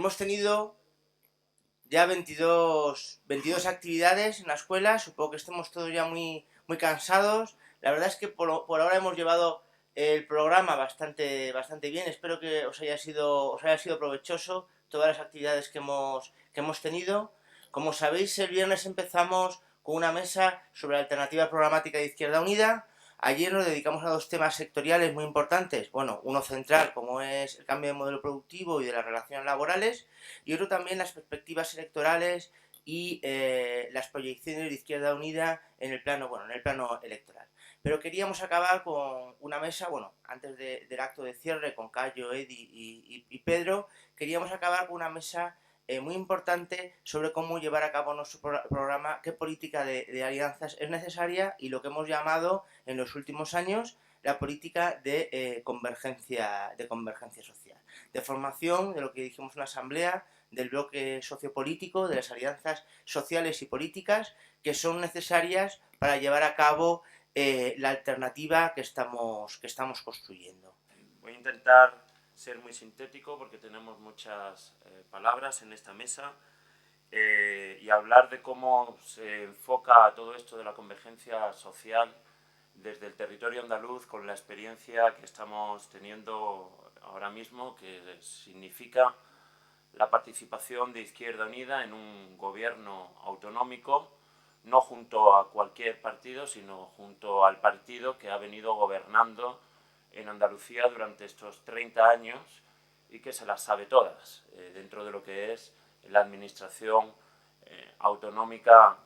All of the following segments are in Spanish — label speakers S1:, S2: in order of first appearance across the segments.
S1: hemos tenido ya 22 actividades en la escuela. Supongo que estemos todos ya muy cansados. La verdad es que por ahora hemos llevado el programa bastante bien. Espero que os haya sido provechoso todas las actividades que hemos tenido. Como sabéis, el viernes empezamos con una mesa sobre la alternativa programática de Izquierda Unida. Ayer nos dedicamos a dos temas sectoriales muy importantes. Bueno, uno central, como es el cambio de modelo productivo y de las relaciones laborales, y otro también las perspectivas electorales y las proyecciones de Izquierda Unida en el plano electoral. Pero queríamos acabar con una mesa, bueno, antes del acto de cierre con Cayo, Edi y Pedro, queríamos acabar con una mesa muy importante sobre cómo llevar a cabo nuestro programa, qué política de alianzas es necesaria y lo que hemos llamado en los últimos años la política de convergencia social, de formación de lo que dijimos en la asamblea, del bloque sociopolítico, de las alianzas sociales y políticas que son necesarias para llevar a cabo la alternativa que estamos construyendo.
S2: Voy a intentar ser muy sintético porque tenemos muchas palabras en esta mesa y hablar de cómo se enfoca todo esto de la convergencia social desde el territorio andaluz con la experiencia que estamos teniendo ahora mismo, que significa la participación de Izquierda Unida en un gobierno autonómico, no junto a cualquier partido, sino junto al partido que ha venido gobernando en Andalucía durante estos 30 años y que se las sabe todas dentro de lo que es la administración autonómica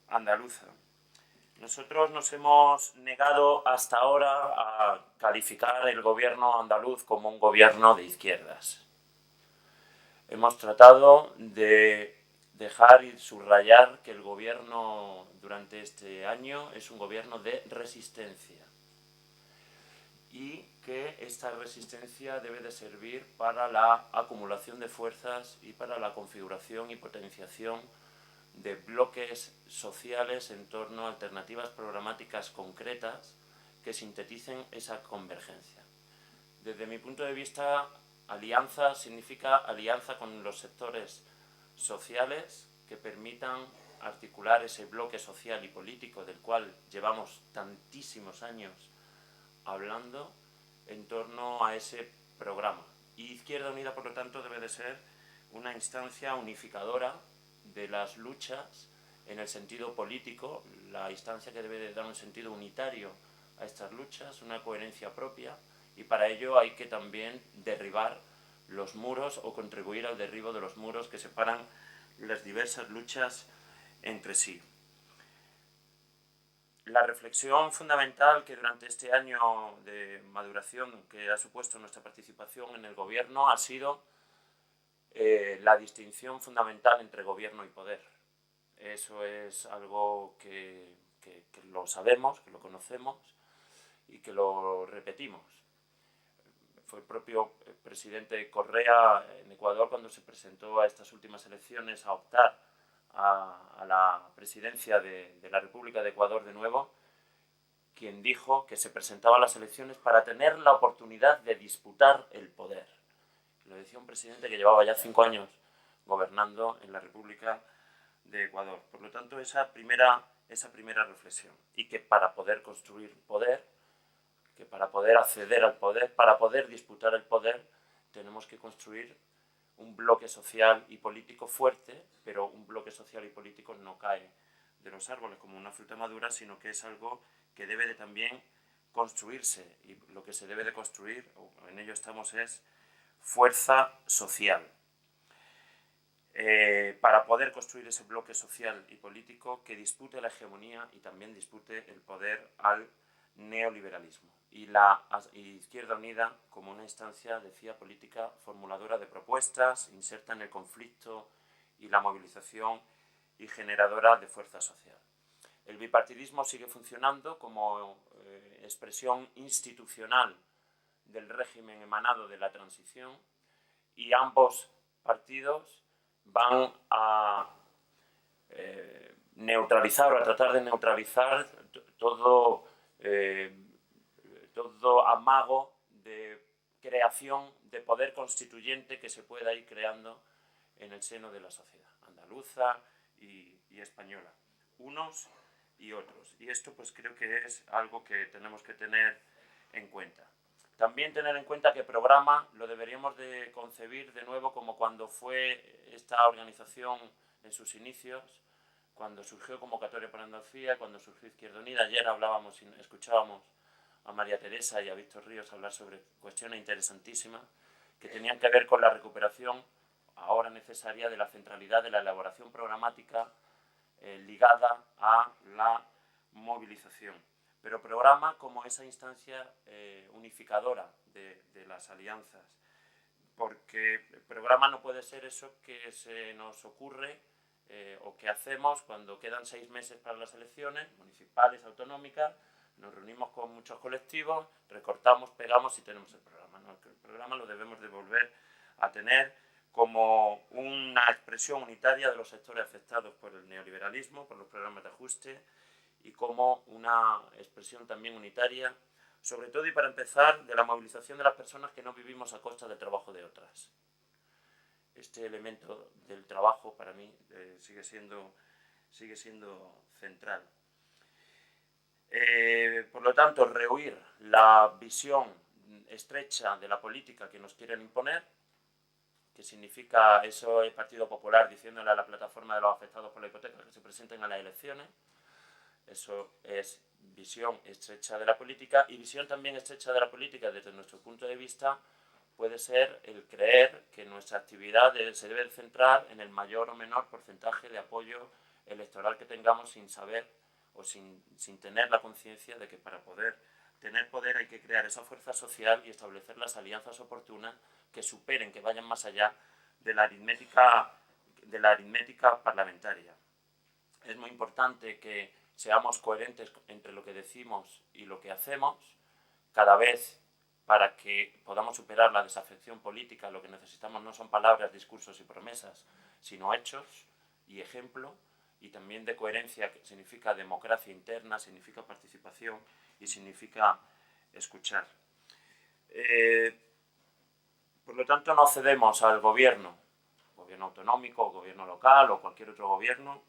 S2: andaluza. Nosotros nos hemos negado hasta ahora a calificar el gobierno andaluz como un gobierno de izquierdas. Hemos tratado de dejar y subrayar que el gobierno durante este año es un gobierno de resistencia y que esta resistencia debe de servir para la acumulación de fuerzas y para la configuración y potenciación de bloques sociales en torno a alternativas programáticas concretas que sinteticen esa convergencia. Desde mi punto de vista, alianza significa alianza con los sectores sociales que permitan articular ese bloque social y político del cual llevamos tantísimos años hablando en torno a ese programa. Y Izquierda Unida, por lo tanto, debe de ser una instancia unificadora de las luchas en el sentido político, la instancia que debe de dar un sentido unitario a estas luchas, una coherencia propia, y para ello hay que también derribar los muros o contribuir al derribo de los muros que separan las diversas luchas entre sí. La reflexión fundamental que durante este año de maduración que ha supuesto nuestra participación en el gobierno ha sido la distinción fundamental entre gobierno y poder. Eso es algo que lo sabemos, que lo conocemos y que lo repetimos. Fue el propio presidente Correa en Ecuador cuando se presentó a estas últimas elecciones a optar a la presidencia de la República de Ecuador de nuevo, quien dijo que se presentaba a las elecciones para tener la oportunidad de disputar el poder. Lo decía un presidente que llevaba ya 5 años gobernando en la República de Ecuador. Por lo tanto, esa primera reflexión. Y que para poder construir poder, que para poder acceder al poder, para poder disputar el poder, tenemos que construir un bloque social y político fuerte, pero un bloque social y político no cae de los árboles como una fruta madura, sino que es algo que debe de también construirse. Y lo que se debe de construir, o en ello estamos, es fuerza social. Para poder construir ese bloque social y político que dispute la hegemonía y también dispute el poder al neoliberalismo. Y la Izquierda Unida, como una instancia, decía, política formuladora de propuestas, inserta en el conflicto y la movilización y generadora de fuerza social. El bipartidismo sigue funcionando como expresión institucional del régimen emanado de la transición y ambos partidos van a neutralizar o a tratar de neutralizar todo amago de creación de poder constituyente que se pueda ir creando en el seno de la sociedad andaluza y española, unos y otros. Y esto pues creo que es algo que tenemos que tener en cuenta. También tener en cuenta que programa lo deberíamos de concebir de nuevo como cuando fue esta organización en sus inicios, cuando surgió Convocatoria por Andalucía, cuando surgió Izquierda Unida. Ayer hablábamos y escuchábamos a María Teresa y a Víctor Ríos hablar sobre cuestiones interesantísimas que tenían que ver con la recuperación ahora necesaria de la centralidad de la elaboración programática ligada a la movilización. Pero programa como esa instancia unificadora de las alianzas, porque el programa no puede ser eso que se nos ocurre o que hacemos cuando quedan 6 meses para las elecciones municipales, autonómicas, nos reunimos con muchos colectivos, recortamos, pegamos y tenemos el programa. ¿No? El programa lo debemos de volver a tener como una expresión unitaria de los sectores afectados por el neoliberalismo, por los programas de ajuste, y como una expresión también unitaria, sobre todo y para empezar, de la movilización de las personas que no vivimos a costa del trabajo de otras. Este elemento del trabajo para mí sigue siendo central. Por lo tanto, rehuir la visión estrecha de la política que nos quieren imponer, que significa eso el Partido Popular diciéndole a la plataforma de los afectados por la hipoteca que se presenten a las elecciones. Eso es visión estrecha de la política, y visión también estrecha de la política desde nuestro punto de vista puede ser el creer que nuestra actividad se debe centrar en el mayor o menor porcentaje de apoyo electoral que tengamos sin saber o sin tener la conciencia de que para poder tener poder hay que crear esa fuerza social y establecer las alianzas oportunas que superen, que vayan más allá de la aritmética parlamentaria. Es muy importante que seamos coherentes entre lo que decimos y lo que hacemos, cada vez para que podamos superar la desafección política. Lo que necesitamos no son palabras, discursos y promesas, sino hechos y ejemplo, y también de coherencia, que significa democracia interna, significa participación y significa escuchar. Por lo tanto, no cedemos al gobierno autonómico, gobierno local o cualquier otro gobierno,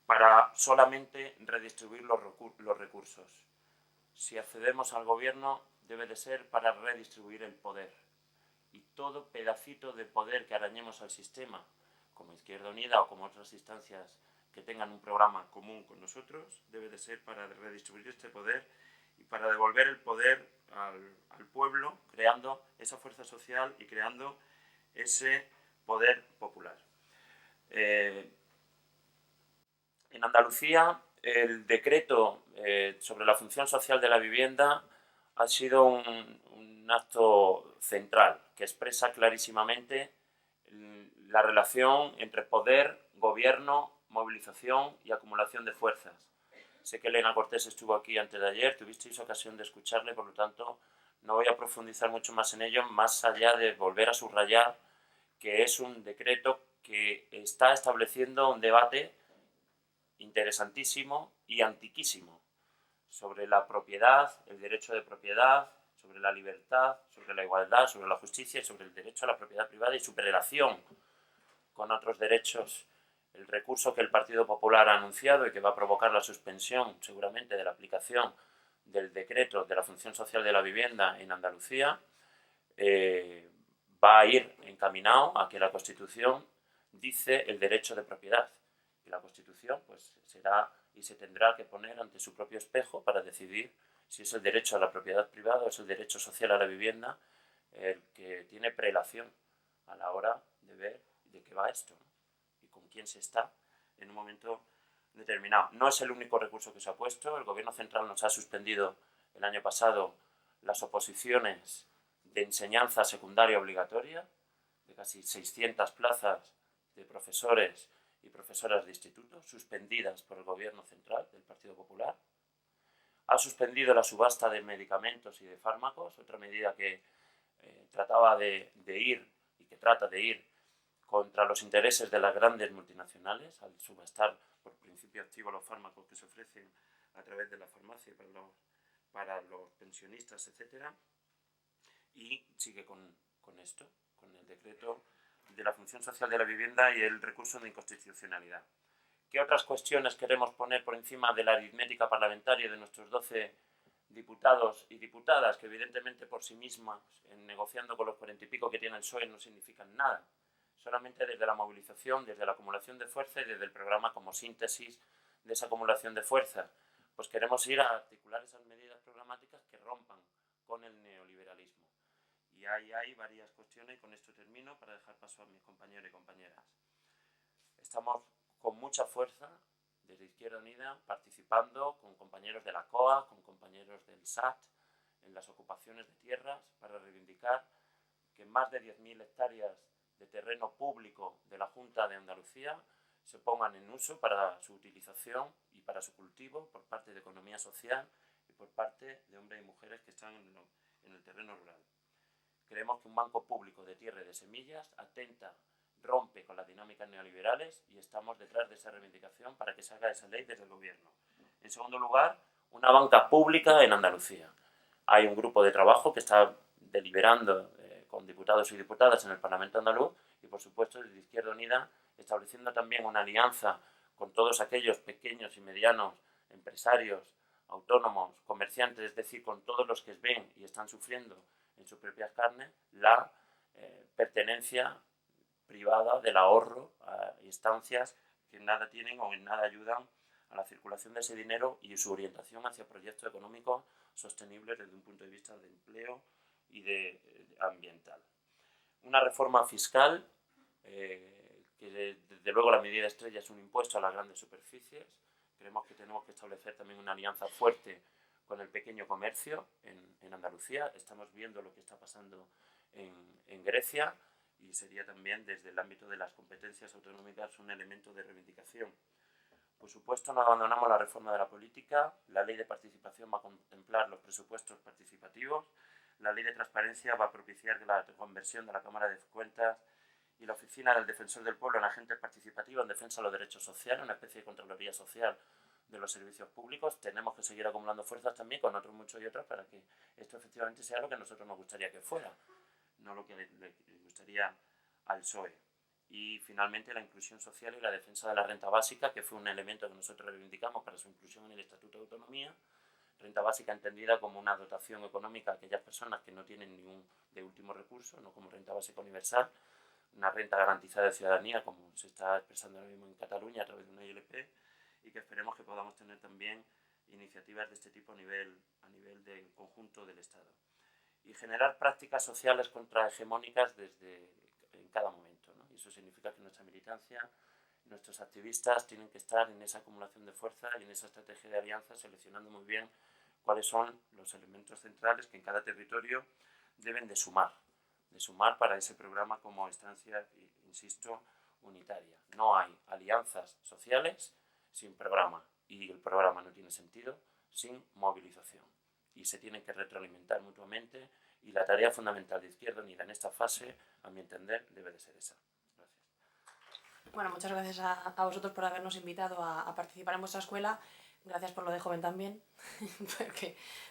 S2: para solamente redistribuir los recursos. Si accedemos al gobierno, debe de ser para redistribuir el poder. Y todo pedacito de poder que arañemos al sistema, como Izquierda Unida o como otras instancias que tengan un programa común con nosotros, debe de ser para redistribuir este poder y para devolver el poder al pueblo, creando esa fuerza social y creando ese poder popular. En Andalucía, el decreto sobre la función social de la vivienda ha sido un acto central que expresa clarísimamente la relación entre poder, gobierno, movilización y acumulación de fuerzas. Sé que Elena Cortés estuvo aquí antes de ayer, tuvisteis ocasión de escucharle, por lo tanto no voy a profundizar mucho más en ello, más allá de volver a subrayar que es un decreto que está estableciendo un debate interesantísimo y antiquísimo sobre la propiedad, el derecho de propiedad, sobre la libertad, sobre la igualdad, sobre la justicia y sobre el derecho a la propiedad privada y su relación con otros derechos. El recurso que el Partido Popular ha anunciado y que va a provocar la suspensión seguramente de la aplicación del decreto de la función social de la vivienda en Andalucía va a ir encaminado a que la Constitución dice el derecho de propiedad. Y la Constitución pues será y se tendrá que poner ante su propio espejo para decidir si es el derecho a la propiedad privada o es el derecho social a la vivienda el que tiene prelación a la hora de ver de qué va esto, ¿no? Y con quién se está en un momento determinado. No es el único recurso que se ha puesto. El Gobierno central nos ha suspendido el año pasado las oposiciones de enseñanza secundaria obligatoria, de casi 600 plazas de profesores y profesoras de instituto, suspendidas por el Gobierno central del Partido Popular. Ha suspendido la subasta de medicamentos y de fármacos, otra medida que trataba de ir y que trata de ir contra los intereses de las grandes multinacionales, al subastar por principio activo los fármacos que se ofrecen a través de la farmacia para los pensionistas, etc. Y sigue con esto, con el decreto de la función social de la vivienda y el recurso de inconstitucionalidad. ¿Qué otras cuestiones queremos poner por encima de la aritmética parlamentaria de nuestros 12 diputados y diputadas, que evidentemente por sí mismas, negociando con los 40 y pico que tiene el PSOE, no significan nada? Solamente desde la movilización, desde la acumulación de fuerza y desde el programa como síntesis de esa acumulación de fuerza, pues queremos ir a articular esas medidas programáticas que rompan con el neoliberalismo. Y ahí hay varias cuestiones, y con esto termino para dejar paso a mis compañeros y compañeras. Estamos con mucha fuerza desde Izquierda Unida participando con compañeros de la COA, con compañeros del SAT, en las ocupaciones de tierras para reivindicar que más de 10.000 hectáreas de terreno público de la Junta de Andalucía se pongan en uso para su utilización y para su cultivo por parte de economía social y por parte de hombres y mujeres que están en el terreno rural. Creemos que un banco público de tierra y de semillas rompe con las dinámicas neoliberales y estamos detrás de esa reivindicación para que se haga esa ley desde el gobierno. En segundo lugar, una banca pública en Andalucía. Hay un grupo de trabajo que está deliberando con diputados y diputadas en el Parlamento andaluz y, por supuesto, desde Izquierda Unida, estableciendo también una alianza con todos aquellos pequeños y medianos empresarios, autónomos, comerciantes, es decir, con todos los que ven y están sufriendo en sus propias carnes la pertenencia privada del ahorro a instancias que nada tienen o en nada ayudan a la circulación de ese dinero y su orientación hacia proyectos económicos sostenibles desde un punto de vista de empleo y de ambiental. Una reforma fiscal, que desde luego la medida estrella es un impuesto a las grandes superficies. Creemos que tenemos que establecer también una alianza fuerte con el pequeño comercio en Andalucía. Estamos viendo lo que está pasando en Grecia y sería también desde el ámbito de las competencias autonómicas un elemento de reivindicación. Por supuesto, no abandonamos la reforma de la política. La ley de participación va a contemplar los presupuestos participativos. La ley de transparencia va a propiciar la conversión de la Cámara de Cuentas y la Oficina del Defensor del Pueblo en agentes participativos en defensa de los derechos sociales, una especie de Contraloría Social de los servicios públicos. Tenemos que seguir acumulando fuerzas también con otros muchos y otros para que esto efectivamente sea lo que a nosotros nos gustaría que fuera, no lo que le gustaría al PSOE. Y finalmente la inclusión social y la defensa de la renta básica, que fue un elemento que nosotros reivindicamos para su inclusión en el Estatuto de Autonomía. Renta básica entendida como una dotación económica a aquellas personas que no tienen ningún de último recurso, no como renta básica universal, una renta garantizada de ciudadanía, como se está expresando ahora mismo en Cataluña a través de una ILP, y que esperemos que podamos tener también iniciativas de este tipo a nivel del conjunto del Estado. Y generar prácticas sociales contrahegemónicas en cada momento, ¿no? Y eso significa que nuestra militancia, nuestros activistas tienen que estar en esa acumulación de fuerza y en esa estrategia de alianza, seleccionando muy bien cuáles son los elementos centrales que en cada territorio deben de sumar para ese programa como instancia, insisto, unitaria. No hay alianzas sociales sin programa y el programa no tiene sentido sin movilización. Y se tienen que retroalimentar mutuamente y la tarea fundamental de Izquierda Unida en esta fase, a mi entender, debe de ser esa. Gracias.
S3: Bueno, muchas gracias a vosotros por habernos invitado a participar en vuestra escuela. Gracias por lo de joven también.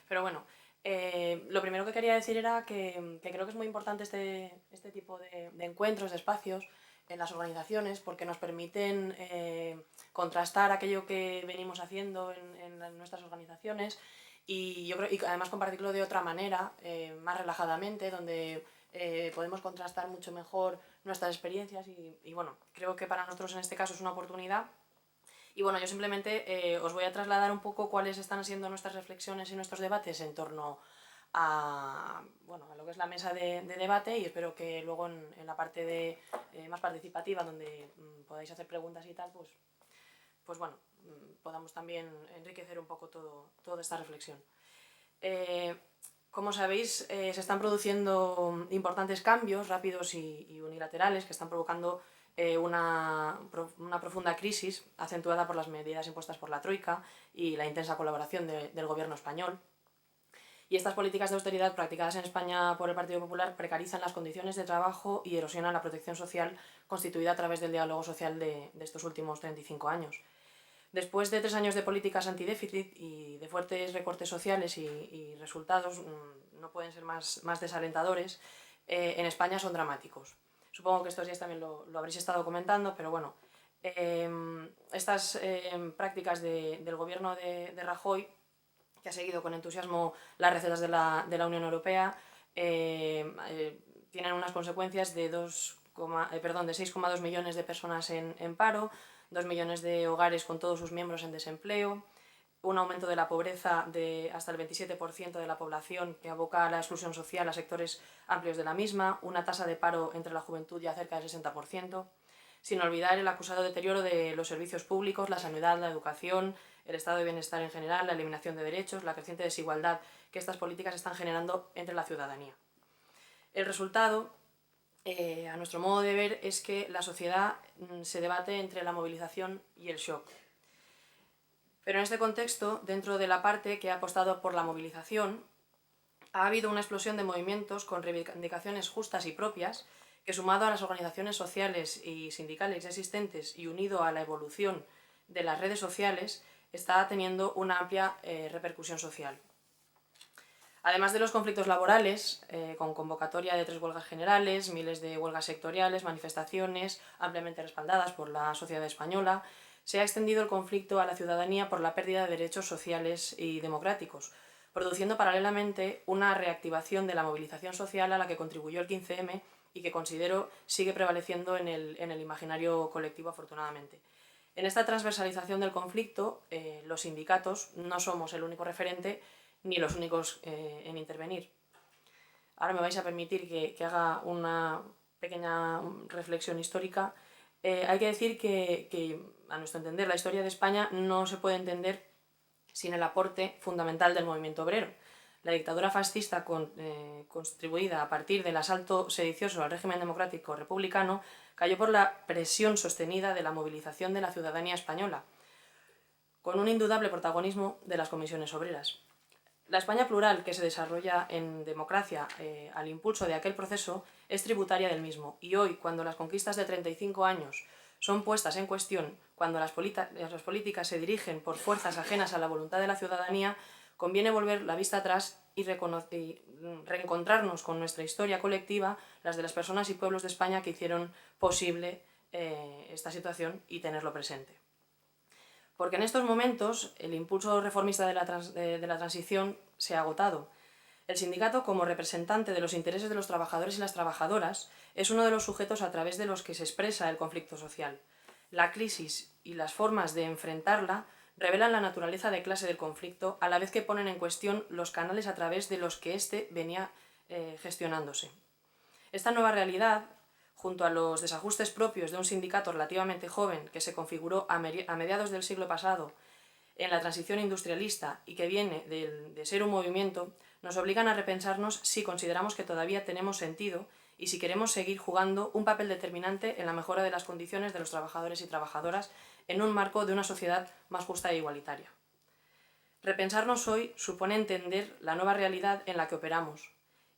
S3: Pero bueno, lo primero que quería decir era que creo que es muy importante este tipo de encuentros, de espacios en las organizaciones, porque nos permiten contrastar aquello que venimos haciendo en nuestras organizaciones y yo creo, y además compartirlo de otra manera, más relajadamente, donde podemos contrastar mucho mejor nuestras experiencias y bueno, creo que para nosotros en este caso es una oportunidad. Y bueno, yo simplemente os voy a trasladar un poco cuáles están siendo nuestras reflexiones y nuestros debates en torno a lo que es la mesa de debate y espero que luego en la parte más participativa donde podáis hacer preguntas y tal, pues bueno, podamos también enriquecer un poco toda esta reflexión. Como sabéis, se están produciendo importantes cambios rápidos y unilaterales que están provocando una profunda crisis acentuada por las medidas impuestas por la Troika y la intensa colaboración del gobierno español. Y estas políticas de austeridad practicadas en España por el Partido Popular precarizan las condiciones de trabajo y erosionan la protección social constituida a través del diálogo social de estos últimos 35 años. Después de 3 años de políticas antidéficit y de fuertes recortes sociales y resultados no pueden ser más desalentadores, en España son dramáticos. Supongo que estos días también lo habréis estado comentando, pero bueno, estas prácticas del gobierno de Rajoy, que ha seguido con entusiasmo las recetas de la Unión Europea, tienen unas consecuencias de 6,2 millones de personas en paro, 2 millones de hogares con todos sus miembros en desempleo, un aumento de la pobreza de hasta el 27% de la población, que aboca a la exclusión social a sectores amplios de la misma, una tasa de paro entre la juventud ya cerca del 60%, sin olvidar el acusado deterioro de los servicios públicos, la sanidad, la educación, el estado de bienestar en general, la eliminación de derechos, la creciente desigualdad que estas políticas están generando entre la ciudadanía. El resultado, a nuestro modo de ver, es que la sociedad se debate entre la movilización y el shock. Pero en este contexto, dentro de la parte que ha apostado por la movilización, ha habido una explosión de movimientos con reivindicaciones justas y propias que, sumado a las organizaciones sociales y sindicales existentes y unido a la evolución de las redes sociales, está teniendo una amplia repercusión social. Además de los conflictos laborales, con convocatoria de 3 huelgas generales, miles de huelgas sectoriales, manifestaciones ampliamente respaldadas por la sociedad española, se ha extendido el conflicto a la ciudadanía por la pérdida de derechos sociales y democráticos, produciendo paralelamente una reactivación de la movilización social a la que contribuyó el 15M y que considero sigue prevaleciendo en el imaginario colectivo, afortunadamente. En esta transversalización del conflicto, los sindicatos no somos el único referente ni los únicos en intervenir. Ahora me vais a permitir que haga una pequeña reflexión histórica. Hay que decir que, a nuestro entender, la historia de España no se puede entender sin el aporte fundamental del movimiento obrero. La dictadura fascista contribuida a partir del asalto sedicioso al régimen democrático republicano cayó por la presión sostenida de la movilización de la ciudadanía española, con un indudable protagonismo de las comisiones obreras. La España plural, que se desarrolla en democracia al impulso de aquel proceso, es tributaria del mismo. Y hoy, cuando las conquistas de 35 años son puestas en cuestión, cuando las políticas se dirigen por fuerzas ajenas a la voluntad de la ciudadanía, conviene volver la vista atrás y reencontrarnos con nuestra historia colectiva, las de las personas y pueblos de España que hicieron posible esta situación, y tenerlo presente. Porque en estos momentos el impulso reformista de la transición se ha agotado. El sindicato, como representante de los intereses de los trabajadores y las trabajadoras, es uno de los sujetos a través de los que se expresa el conflicto social. La crisis y las formas de enfrentarla revelan la naturaleza de clase del conflicto, a la vez que ponen en cuestión los canales a través de los que éste venía gestionándose. Esta nueva realidad, junto a los desajustes propios de un sindicato relativamente joven que se configuró a mediados del siglo pasado en la transición industrialista y que viene de ser un movimiento, nos obligan a repensarnos si consideramos que todavía tenemos sentido y si queremos seguir jugando un papel determinante en la mejora de las condiciones de los trabajadores y trabajadoras en un marco de una sociedad más justa e igualitaria. Repensarnos hoy supone entender la nueva realidad en la que operamos,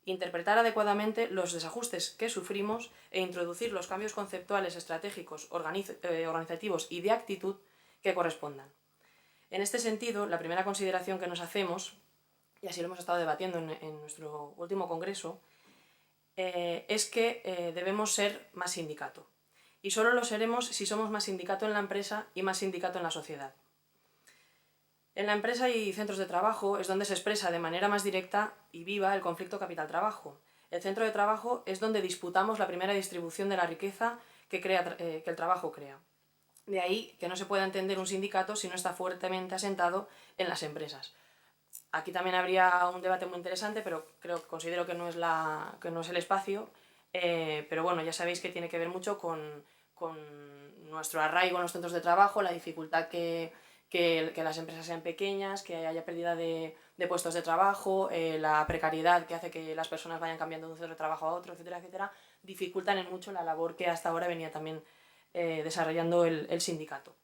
S3: interpretar adecuadamente los desajustes que sufrimos e introducir los cambios conceptuales, estratégicos, organizativos y de actitud que correspondan. En este sentido, la primera consideración que nos hacemos, y así lo hemos estado debatiendo en nuestro último congreso, es que debemos ser más sindicato. Y solo lo seremos si somos más sindicato en la empresa y más sindicato en la sociedad. En la empresa y centros de trabajo es donde se expresa de manera más directa y viva el conflicto capital-trabajo. El centro de trabajo es donde disputamos la primera distribución de la riqueza que el trabajo crea. De ahí que no se pueda entender un sindicato si no está fuertemente asentado en las empresas. Aquí también habría un debate muy interesante, pero considero que no es el espacio. Pero bueno, ya sabéis que tiene que ver mucho con nuestro arraigo en los centros de trabajo, la dificultad que las empresas sean pequeñas, que haya pérdida de puestos de trabajo, la precariedad que hace que las personas vayan cambiando de un centro de trabajo a otro, etcétera, etcétera, dificultan en mucho la labor que hasta ahora venía también desarrollando el sindicato.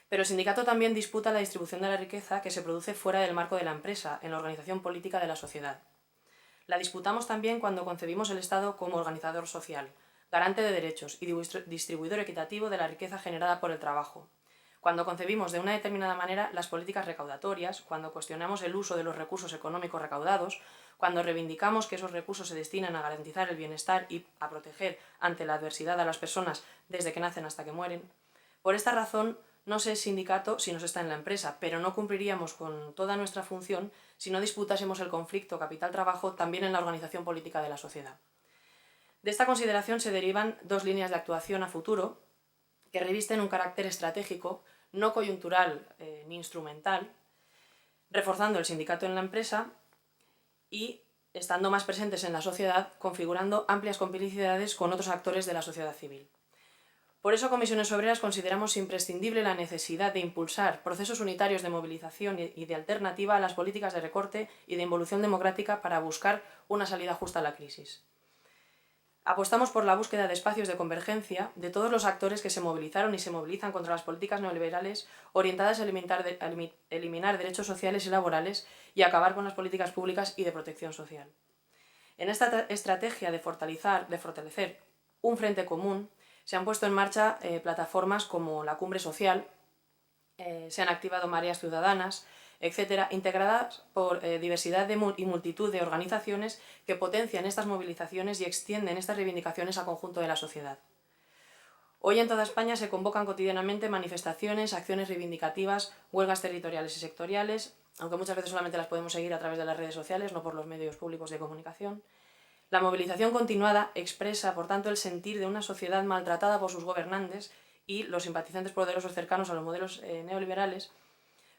S3: Pero el sindicato también disputa la distribución de la riqueza que se produce fuera del marco de la empresa, en la organización política de la sociedad. La disputamos también cuando concebimos el Estado como organizador social, garante de derechos y distribuidor equitativo de la riqueza generada por el trabajo. Cuando concebimos de una determinada manera las políticas recaudatorias, cuando cuestionamos el uso de los recursos económicos recaudados, cuando reivindicamos que esos recursos se destinan a garantizar el bienestar y a proteger ante la adversidad a las personas desde que nacen hasta que mueren. Por esta razón, no se es sindicato si no se está en la empresa, pero no cumpliríamos con toda nuestra función si no disputásemos el conflicto capital-trabajo también en la organización política de la sociedad. De esta consideración se derivan dos líneas de actuación a futuro que revisten un carácter estratégico, no coyuntural ni instrumental, reforzando el sindicato en la empresa y estando más presentes en la sociedad, configurando amplias complicidades con otros actores de la sociedad civil. Por eso, Comisiones Obreras consideramos imprescindible la necesidad de impulsar procesos unitarios de movilización y de alternativa a las políticas de recorte y de involución democrática para buscar una salida justa a la crisis. Apostamos por la búsqueda de espacios de convergencia de todos los actores que se movilizaron y se movilizan contra las políticas neoliberales orientadas a eliminar derechos sociales y laborales y acabar con las políticas públicas y de protección social. En esta estrategia de fortalecer un frente común, se han puesto en marcha plataformas como la Cumbre Social, se han activado mareas ciudadanas, etcétera, integradas por diversidad y multitud de organizaciones que potencian estas movilizaciones y extienden estas reivindicaciones al conjunto de la sociedad. Hoy en toda España se convocan cotidianamente manifestaciones, acciones reivindicativas, huelgas territoriales y sectoriales, aunque muchas veces solamente las podemos seguir a través de las redes sociales, no por los medios públicos de comunicación. La movilización continuada expresa, por tanto, el sentir de una sociedad maltratada por sus gobernantes y los simpatizantes poderosos cercanos a los modelos neoliberales.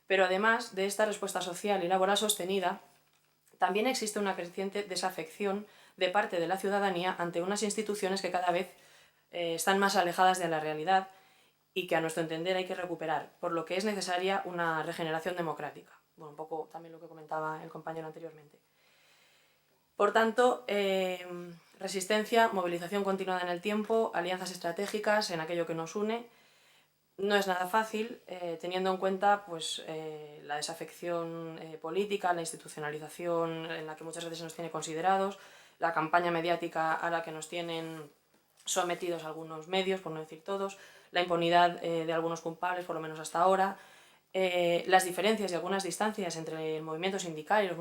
S3: Pero además de esta respuesta social y laboral sostenida, también existe una creciente desafección de parte de la ciudadanía ante unas instituciones que cada vez están más alejadas de la realidad y que a nuestro entender hay que recuperar, por lo que es necesaria una regeneración democrática. Bueno, un poco también lo que comentaba el compañero anteriormente. Por tanto, resistencia, movilización continuada en el tiempo, alianzas estratégicas en aquello que nos une. No es nada fácil, teniendo en cuenta pues, la desafección política, la institucionalización en la que muchas veces se nos tiene considerados, la campaña mediática a la que nos tienen sometidos algunos medios, por no decir todos, la impunidad de algunos culpables, por lo menos hasta ahora, las diferencias y algunas distancias entre el movimiento sindical y los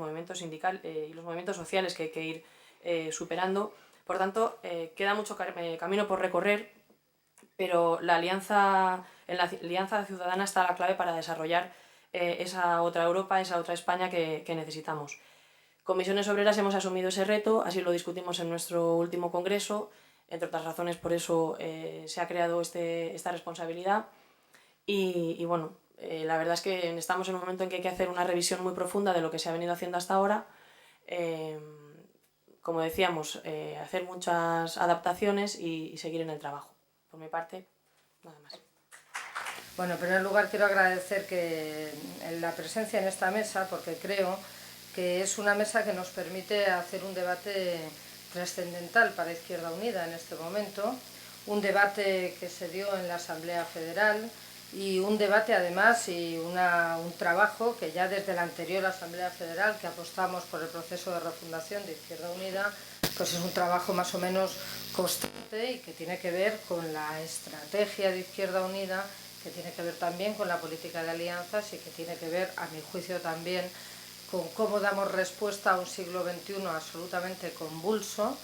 S3: movimientos sociales que hay que ir superando. Por tanto, queda mucho camino por recorrer, pero en la alianza ciudadana está la clave para desarrollar esa otra Europa, esa otra España que necesitamos. Comisiones Obreras hemos asumido ese reto, así lo discutimos en nuestro último congreso, entre otras razones por eso se ha creado esta responsabilidad y bueno, la verdad es que estamos en un momento en que hay que hacer una revisión muy profunda de lo que se ha venido haciendo hasta ahora, como decíamos, hacer muchas adaptaciones y seguir en el trabajo. Por mi parte, nada más.
S4: Bueno, en primer lugar quiero agradecer la presencia en esta mesa porque creo que es una mesa que nos permite hacer un debate trascendental para Izquierda Unida en este momento, un debate que se dio en la Asamblea Federal y un debate además y un trabajo que ya desde la anterior Asamblea Federal, que apostamos por el proceso de refundación de Izquierda Unida, pues es un trabajo más o menos constante y que tiene que ver con la estrategia de Izquierda Unida, que tiene que ver también con la política de alianzas y que tiene que ver, a mi juicio también, con cómo damos respuesta a un siglo XXI absolutamente convulso,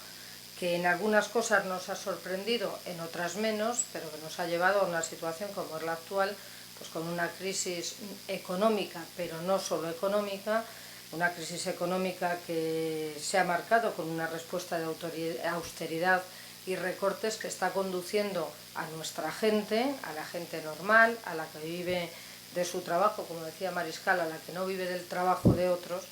S4: que en algunas cosas nos ha sorprendido, en otras menos, pero que nos ha llevado a una situación como es la actual, pues con una crisis económica, pero no solo económica, una crisis económica que se ha marcado con una respuesta de austeridad y recortes que está conduciendo a nuestra gente, a la gente normal, a la que vive de su trabajo, como decía Mariscal, a la que no vive del trabajo de otros,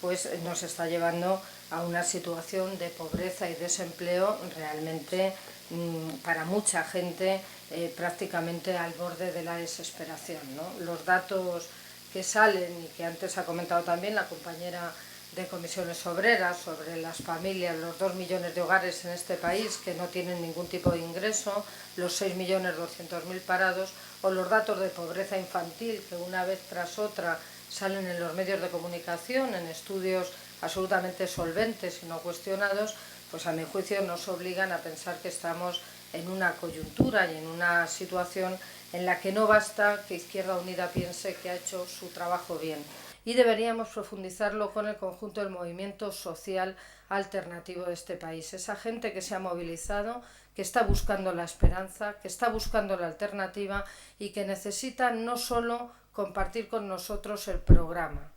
S4: pues nos está llevando a una situación de pobreza y desempleo realmente para mucha gente prácticamente al borde de la desesperación, ¿no? Los datos que salen y que antes ha comentado también la compañera de Comisiones Obreras sobre las familias, los 2 millones de hogares en este país que no tienen ningún tipo de ingreso, los 6.200.000 parados, o los datos de pobreza infantil que una vez tras otra salen en los medios de comunicación, en estudios absolutamente solventes y no cuestionados, pues a mi juicio nos obligan a pensar que estamos en una coyuntura y en una situación en la que no basta que Izquierda Unida piense que ha hecho su trabajo bien. Y deberíamos profundizarlo con el conjunto del movimiento social alternativo de este país. Esa gente que se ha movilizado, que está buscando la esperanza, que está buscando la alternativa y que necesita no solo compartir con nosotros el programa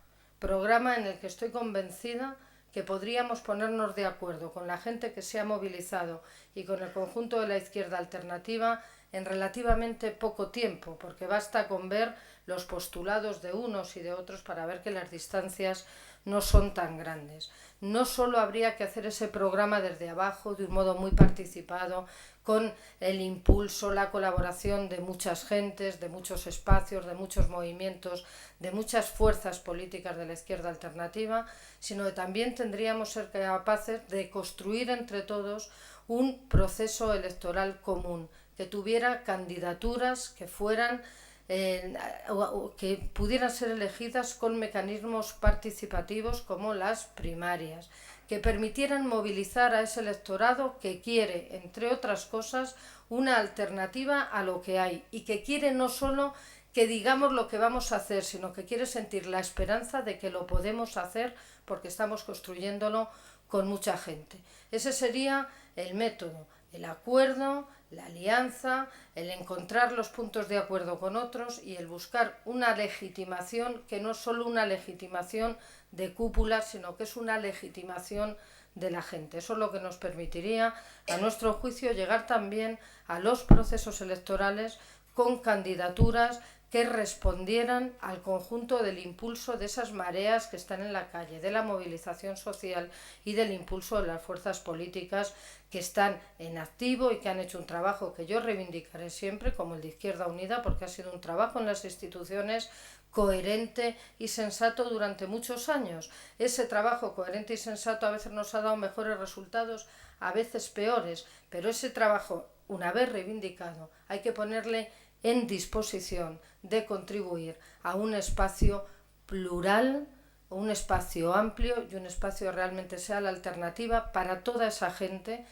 S4: en el que estoy convencida que podríamos ponernos de acuerdo con la gente que se ha movilizado y con el conjunto de la izquierda alternativa en relativamente poco tiempo, porque basta con ver los postulados de unos y de otros para ver que las distancias no son tan grandes. No solo habría que hacer ese programa desde abajo, de un modo muy participado, con el impulso, la colaboración de muchas gentes, de muchos espacios, de muchos movimientos, de muchas fuerzas políticas de la izquierda alternativa, sino que también tendríamos que ser capaces de construir entre todos un proceso electoral común, que tuviera candidaturas que fueran que pudieran ser elegidas con mecanismos participativos como las primarias, que permitieran movilizar a ese electorado que quiere, entre otras cosas, una alternativa a lo que hay y que quiere no solo que digamos lo que vamos a hacer, sino que quiere sentir la esperanza de que lo podemos hacer porque estamos construyéndolo con mucha gente. Ese sería el método, el acuerdo, la alianza, el encontrar los puntos de acuerdo con otros y el buscar una legitimación que no es solo una legitimación de cúpula, sino que es una legitimación de la gente. Eso es lo que nos permitiría, a nuestro juicio, llegar también a los procesos electorales con candidaturas que respondieran al conjunto del impulso de esas mareas que están en la calle, de la movilización social y del impulso de las fuerzas políticas que están en activo y que han hecho un trabajo que yo reivindicaré siempre, como el de Izquierda Unida, porque ha sido un trabajo en las instituciones coherente y sensato durante muchos años. Ese trabajo coherente y sensato a veces nos ha dado mejores resultados, a veces peores, pero ese trabajo, una vez reivindicado, hay que ponerle en disposición de contribuir a un espacio plural, un espacio amplio y un espacio que realmente sea la alternativa para toda esa gente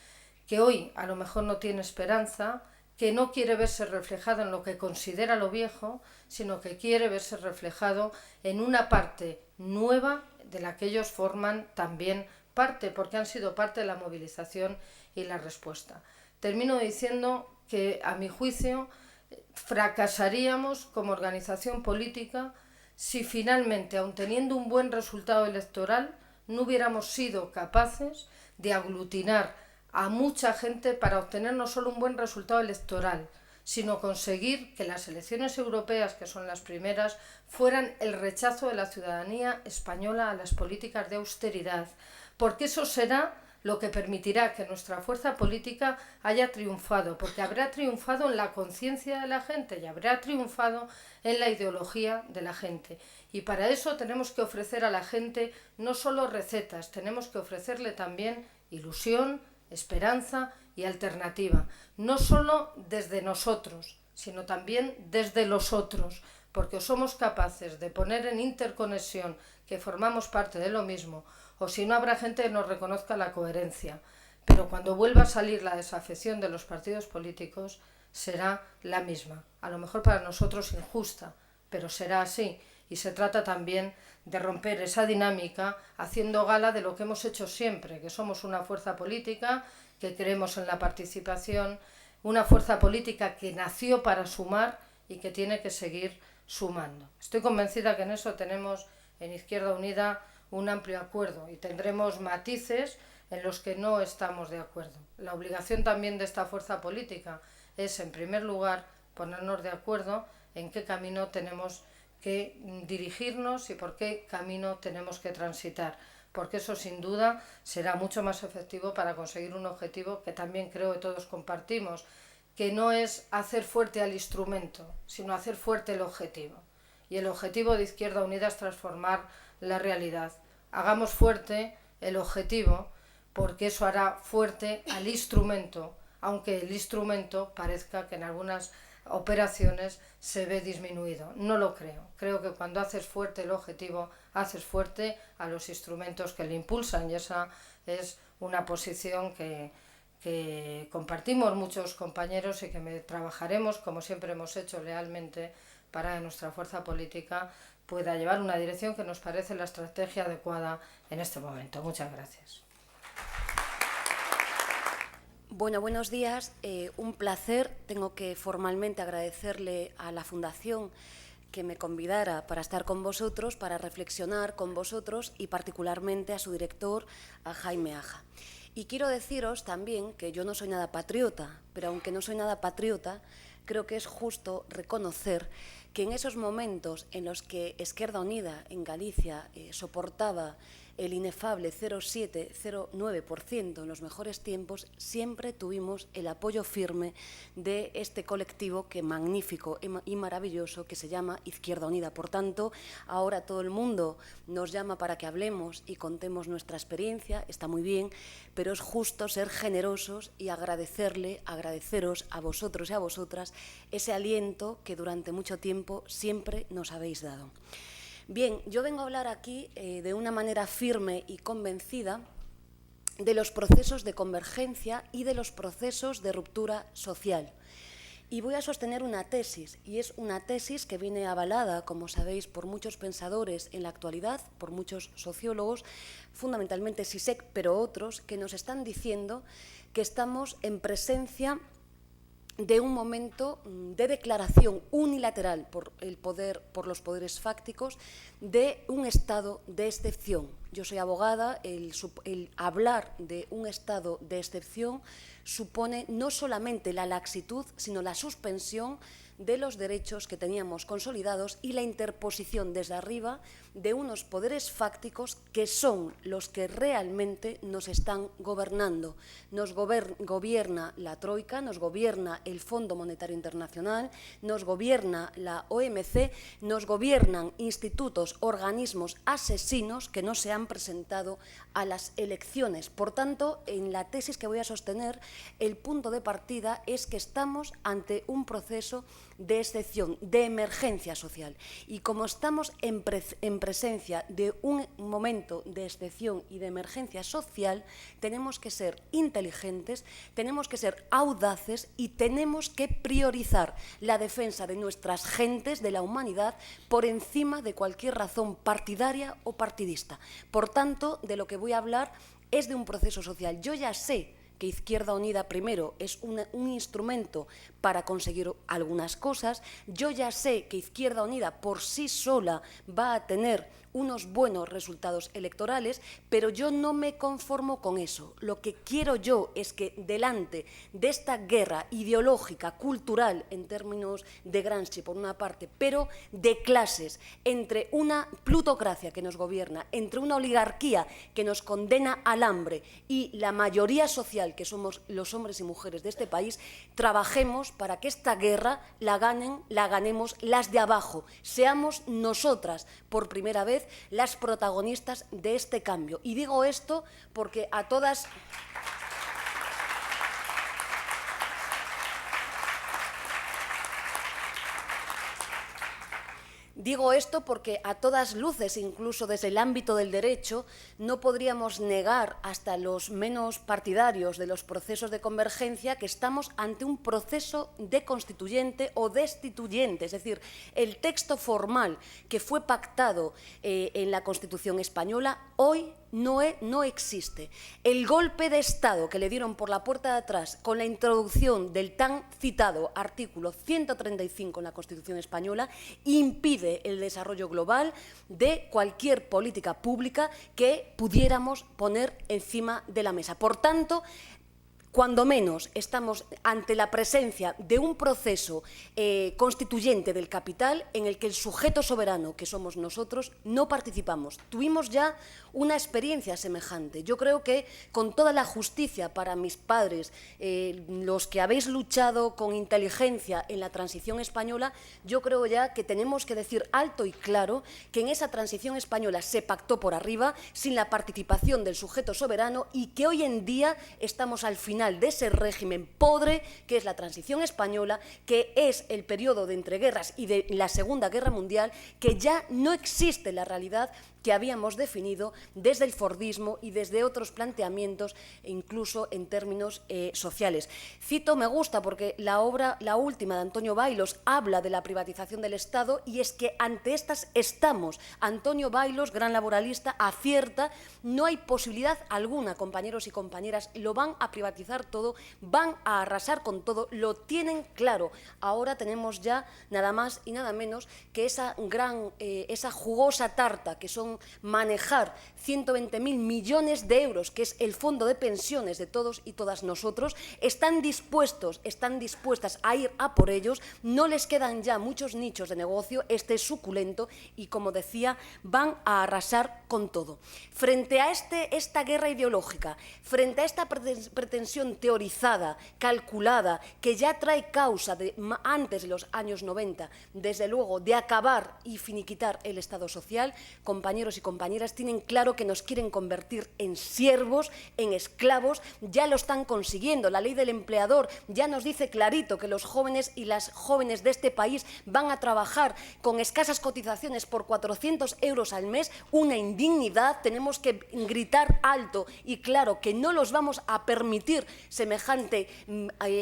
S4: que hoy a lo mejor no tiene esperanza, que no quiere verse reflejado en lo que considera lo viejo, sino que quiere verse reflejado en una parte nueva de la que ellos forman también parte, porque han sido parte de la movilización y la respuesta. Termino diciendo que, a mi juicio, fracasaríamos como organización política si finalmente, aun teniendo un buen resultado electoral, no hubiéramos sido capaces de aglutinar a mucha gente para obtener no solo un buen resultado electoral, sino conseguir que las elecciones europeas, que son las primeras, fueran el rechazo de la ciudadanía española a las políticas de austeridad, porque eso será lo que permitirá que nuestra fuerza política haya triunfado, porque habrá triunfado en la conciencia de la gente y habrá triunfado en la ideología de la gente. Y para eso tenemos que ofrecer a la gente no solo recetas, tenemos que ofrecerle también ilusión, esperanza y alternativa, no solo desde nosotros, sino también desde los otros, porque o somos capaces de poner en interconexión que formamos parte de lo mismo, o si no habrá gente que nos reconozca la coherencia. Pero cuando vuelva a salir la desafección de los partidos políticos, será la misma. A lo mejor para nosotros injusta, pero será así. Y se trata también de romper esa dinámica haciendo gala de lo que hemos hecho siempre, que somos una fuerza política, que creemos en la participación, una fuerza política que nació para sumar y que tiene que seguir sumando. Estoy convencida que en eso tenemos en Izquierda Unida un amplio acuerdo y tendremos matices en los que no estamos de acuerdo. La obligación también de esta fuerza política es, en primer lugar, ponernos de acuerdo en qué camino tenemos que dirigirnos y por qué camino tenemos que transitar, porque eso sin duda será mucho más efectivo para conseguir un objetivo que también creo que todos compartimos, que no es hacer fuerte al instrumento, sino hacer fuerte el objetivo. Y el objetivo de Izquierda Unida es transformar la realidad. Hagamos fuerte el objetivo, porque eso hará fuerte al instrumento, aunque el instrumento parezca que en algunas operaciones se ve disminuido. No lo creo. Creo que cuando haces fuerte el objetivo, haces fuerte a los instrumentos que le impulsan, y esa es una posición que que compartimos muchos compañeros y que trabajaremos, como siempre hemos hecho, lealmente para que nuestra fuerza política pueda llevar una dirección que nos parece la estrategia adecuada en este momento. Muchas gracias.
S5: Bueno, buenos días. Un placer. Tengo que formalmente agradecerle a la Fundación que me convidara para estar con vosotros, para reflexionar con vosotros y particularmente a su director, a Jaime Aja. Y quiero deciros también que yo no soy nada patriota, pero aunque no soy nada patriota, creo que es justo reconocer que en esos momentos en los que Izquierda Unida en Galicia soportaba el inefable 0,7-0,9% en los mejores tiempos, siempre tuvimos el apoyo firme de este colectivo que magnífico y maravilloso que se llama Izquierda Unida. Por tanto, ahora todo el mundo nos llama para que hablemos y contemos nuestra experiencia, está muy bien, pero es justo ser generosos y agradeceros a vosotros y a vosotras ese aliento que durante mucho tiempo siempre nos habéis dado. Bien, yo vengo a hablar aquí de una manera firme y convencida de los procesos de convergencia y de los procesos de ruptura social. Y voy a sostener una tesis, y es una tesis que viene avalada, como sabéis, por muchos pensadores en la actualidad, por muchos sociólogos, fundamentalmente Zizek, pero otros, que nos están diciendo que estamos en presencia de un momento de declaración unilateral por los poderes fácticos de un estado de excepción. Yo soy abogada, el hablar de un estado de excepción supone no solamente la laxitud, sino la suspensión de los derechos que teníamos consolidados y la interposición desde arriba de unos poderes fácticos que son los que realmente nos están gobernando. Nos gobierna la Troika, nos gobierna el Fondo Monetario Internacional, nos gobierna la OMC, nos gobiernan institutos, organismos asesinos que no se han presentado a las elecciones. Por tanto, en la tesis que voy a sostener, el punto de partida es que estamos ante un proceso de excepción, de emergencia social. Y como estamos en presencia de un momento de excepción y de emergencia social, tenemos que ser inteligentes, tenemos que ser audaces y tenemos que priorizar la defensa de nuestras gentes, de la humanidad, por encima de cualquier razón partidaria o partidista. Por tanto, de lo que voy a hablar es de un proceso social. Yo ya sé que Izquierda Unida, primero, es un instrumento para conseguir algunas cosas. Yo ya sé que Izquierda Unida por sí sola va a tener unos buenos resultados electorales, pero yo no me conformo con eso. Lo que quiero yo es que delante de esta guerra ideológica, cultural, en términos de Gramsci por una parte, pero de clases, entre una plutocracia que nos gobierna, entre una oligarquía que nos condena al hambre y la mayoría social que somos los hombres y mujeres de este país, trabajemos para que esta guerra la ganemos las de abajo. Seamos nosotras, por primera vez, las protagonistas de este cambio. Y digo esto porque a todas... Digo esto porque a todas luces, incluso desde el ámbito del derecho, no podríamos negar hasta los menos partidarios de los procesos de convergencia que estamos ante un proceso de constituyente o destituyente, es decir, el texto formal que fue pactado en la Constitución española hoy no existe. El golpe de Estado que le dieron por la puerta de atrás con la introducción del tan citado artículo 135 en la Constitución española impide el desarrollo global de cualquier política pública que pudiéramos poner encima de la mesa. Por tanto, cuando menos estamos ante la presencia de un proceso constituyente del capital en el que el sujeto soberano, que somos nosotros, no participamos. Tuvimos ya una experiencia semejante. Yo creo que con toda la justicia para mis padres, los que habéis luchado con inteligencia en la transición española, yo creo ya que tenemos que decir alto y claro que en esa transición española se pactó por arriba sin la participación del sujeto soberano y que hoy en día estamos al final de ese régimen podre que es la transición española, que es el periodo de entreguerras y de la Segunda Guerra Mundial, que ya no existe la realidad que habíamos definido desde el fordismo y desde otros planteamientos, incluso en términos sociales. Cito, me gusta, porque la obra, la última de Antonio Bailos, habla de la privatización del Estado, y es que ante estas estamos. Antonio Bailos, gran laboralista, acierta, no hay posibilidad alguna, compañeros y compañeras, lo van a privatizar todo, van a arrasar con todo, lo tienen claro. Ahora tenemos ya nada más y nada menos que esa jugosa tarta que son manejar 120.000 millones de euros, que es el fondo de pensiones de todos y todas nosotros. Están dispuestas a ir a por ellos, no les quedan ya muchos nichos de negocio, este es suculento y, como decía, van a arrasar con todo. Frente a esta guerra ideológica, frente a esta pretensión teorizada, calculada, que ya trae causa antes de los años 90, desde luego, de acabar y finiquitar el Estado social, compañeros y compañeras, tienen claro que nos quieren convertir en siervos, en esclavos, ya lo están consiguiendo. La ley del empleador ya nos dice clarito que los jóvenes y las jóvenes de este país van a trabajar con escasas cotizaciones por 400 euros al mes, una indignidad. Tenemos que gritar alto y claro que no los vamos a permitir semejante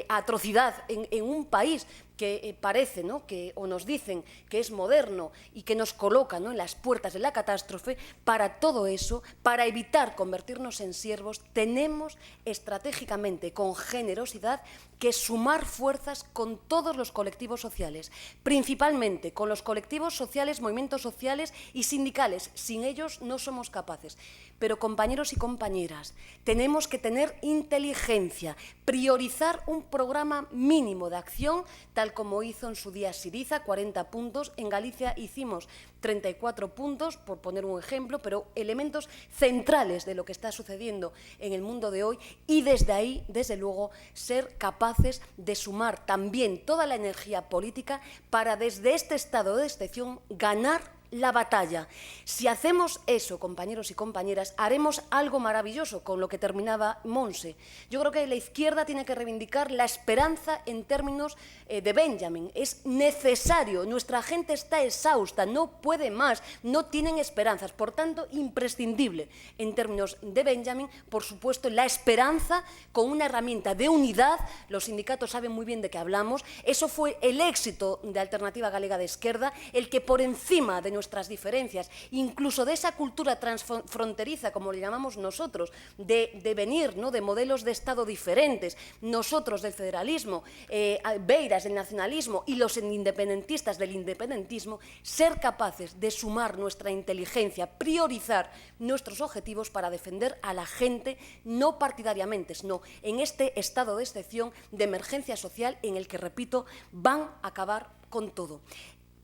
S5: atrocidad en un país que parece, ¿no?, o nos dicen que es moderno y que nos coloca, ¿no?, en las puertas de la catástrofe. Para todo eso, para evitar convertirnos en siervos, tenemos estratégicamente, con generosidad, que sumar fuerzas con todos los colectivos sociales, principalmente con los colectivos sociales, movimientos sociales y sindicales. Sin ellos no somos capaces. Pero, compañeros y compañeras, tenemos que tener inteligencia, priorizar un programa mínimo de acción, tal como hizo en su día Syriza, 40 puntos. En Galicia hicimos 34 puntos, por poner un ejemplo, pero elementos centrales de lo que está sucediendo en el mundo de hoy, y desde ahí, desde luego, ser capaces de sumar también toda la energía política para, desde este estado de excepción, ganar la batalla. Si hacemos eso, compañeros y compañeras, haremos algo maravilloso, con lo que terminaba Monse. Yo creo que la izquierda tiene que reivindicar la esperanza en términos de Benjamin. Es necesario, nuestra gente está exhausta, no puede más, no tienen esperanzas. Por tanto, imprescindible en términos de Benjamin, por supuesto, la esperanza con una herramienta de unidad. Los sindicatos saben muy bien de qué hablamos. Eso fue el éxito de Alternativa Galega de Esquerda, el que por encima de nuestras diferencias, incluso de esa cultura transfronteriza, como le llamamos nosotros, de venir, ¿no?, de modelos de Estado diferentes, nosotros del federalismo, Beiras del nacionalismo y los independentistas del independentismo, ser capaces de sumar nuestra inteligencia, priorizar nuestros objetivos para defender a la gente, no partidariamente, sino en este estado de excepción, de emergencia social, en el que, repito, van a acabar con todo.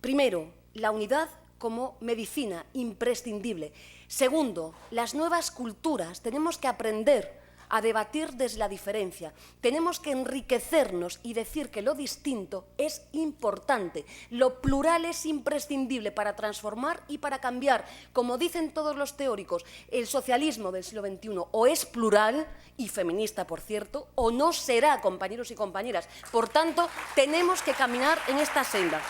S5: Primero, la unidad como medicina imprescindible. Segundo, las nuevas culturas. Tenemos que aprender a debatir desde la diferencia. Tenemos que enriquecernos y decir que lo distinto es importante. Lo plural es imprescindible para transformar y para cambiar. Como dicen todos los teóricos, el socialismo del siglo XXI o es plural, y feminista, por cierto, o no será, compañeros y compañeras. Por tanto, tenemos que caminar en esta senda.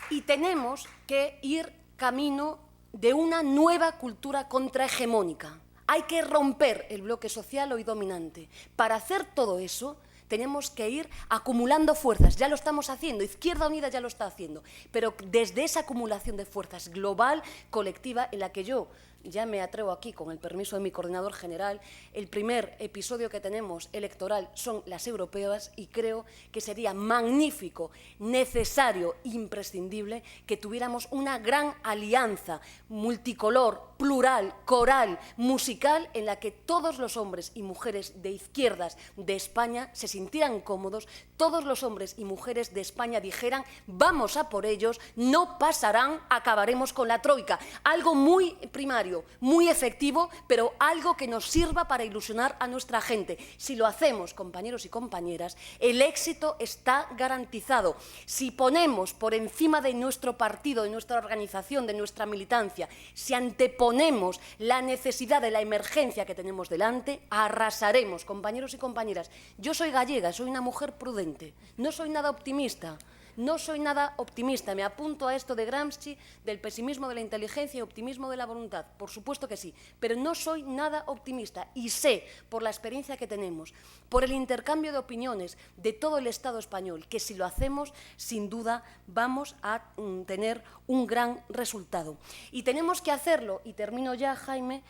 S5: Y tenemos que ir camino de una nueva cultura contrahegemónica. Hay que romper el bloque social hoy dominante. Para hacer todo eso, tenemos que ir acumulando fuerzas. Ya lo estamos haciendo, Izquierda Unida ya lo está haciendo, pero desde esa acumulación de fuerzas global, colectiva, en la que yo ya me atrevo aquí, con el permiso de mi coordinador general, el primer episodio que tenemos electoral son las europeas, y creo que sería magnífico, necesario, imprescindible que tuviéramos una gran alianza multicolor, plural, coral, musical, en la que todos los hombres y mujeres de izquierdas de España se sintieran cómodos, todos los hombres y mujeres de España dijeran: vamos a por ellos, no pasarán, acabaremos con la troika. Algo muy primario, muy efectivo, pero algo que nos sirva para ilusionar a nuestra gente. Si lo hacemos, compañeros y compañeras, el éxito está garantizado. Si ponemos por encima de nuestro partido, de nuestra organización, de nuestra militancia, si anteponemos la necesidad de la emergencia que tenemos delante, arrasaremos, compañeros y compañeras. Yo soy gallega, soy una mujer prudente, no soy nada optimista. No soy nada optimista, me apunto a esto de Gramsci, del pesimismo de la inteligencia y optimismo de la voluntad, por supuesto que sí, pero no soy nada optimista y sé, por la experiencia que tenemos, por el intercambio de opiniones de todo el Estado español, que si lo hacemos, sin duda, vamos a tener un gran resultado. Y tenemos que hacerlo, y termino ya, Jaime,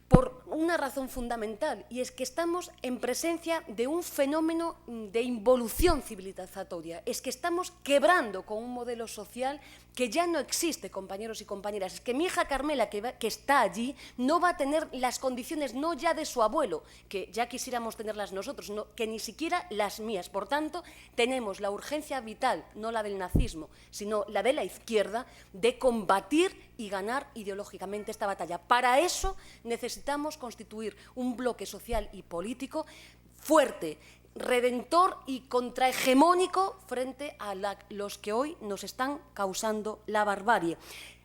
S5: por una razón fundamental, y es que estamos en presencia de un fenómeno de involución civilizatoria. Es que estamos quebrando con un modelo social que ya no existe, compañeros y compañeras. Es que mi hija Carmela, que está allí, no va a tener las condiciones, no ya de su abuelo, que ya quisiéramos tenerlas nosotros, que ni siquiera las mías. Por tanto, tenemos la urgencia vital, no la del nazismo, sino la de la izquierda, de combatir y ganar ideológicamente esta batalla. Para eso necesitamos constituir un bloque social y político fuerte, redentor y contrahegemónico frente a los que hoy nos están causando la barbarie.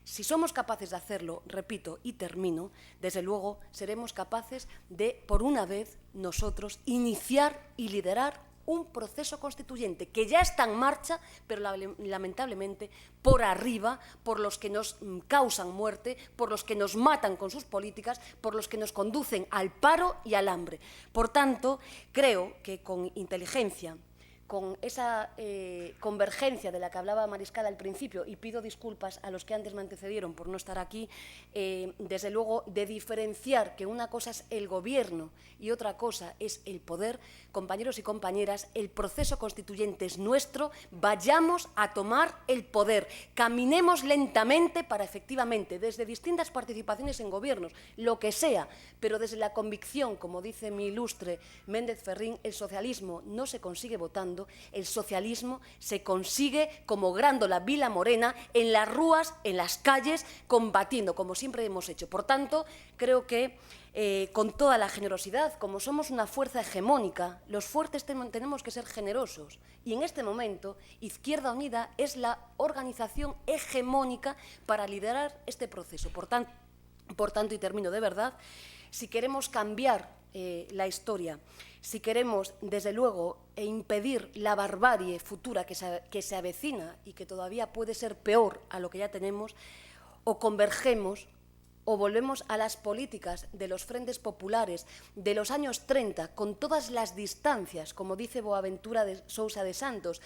S5: Si somos capaces de hacerlo, repito y termino, desde luego seremos capaces de, por una vez, nosotros iniciar y liderar un proceso constituyente que ya está en marcha, pero lamentablemente por arriba, por los que nos causan muerte, por los que nos matan con sus políticas, por los que nos conducen al paro y al hambre. Por tanto, creo que con inteligencia, con esa convergencia de la que hablaba Mariscal al principio, y pido disculpas a los que antes me antecedieron por no estar aquí, desde luego de diferenciar que una cosa es el gobierno y otra cosa es el poder, compañeros y compañeras, el proceso constituyente es nuestro, vayamos a tomar el poder, caminemos lentamente para efectivamente, desde distintas participaciones en gobiernos, lo que sea, pero desde la convicción, como dice mi ilustre Méndez Ferrín, el socialismo no se consigue votando, el socialismo se consigue como Grándola Vila Morena en las rúas, en las calles, combatiendo, como siempre hemos hecho. Por tanto, creo que con toda la generosidad, como somos una fuerza hegemónica, los fuertes tenemos que ser generosos. Y en este momento, Izquierda Unida es la organización hegemónica para liderar este proceso. Por tanto, y termino de verdad, si queremos cambiar la historia, si queremos, desde luego, impedir la barbarie futura que se avecina y que todavía puede ser peor a lo que ya tenemos, o convergemos o volvemos a las políticas de los frentes populares de los años 30, con todas las distancias, como dice Boaventura de Sousa de Santos.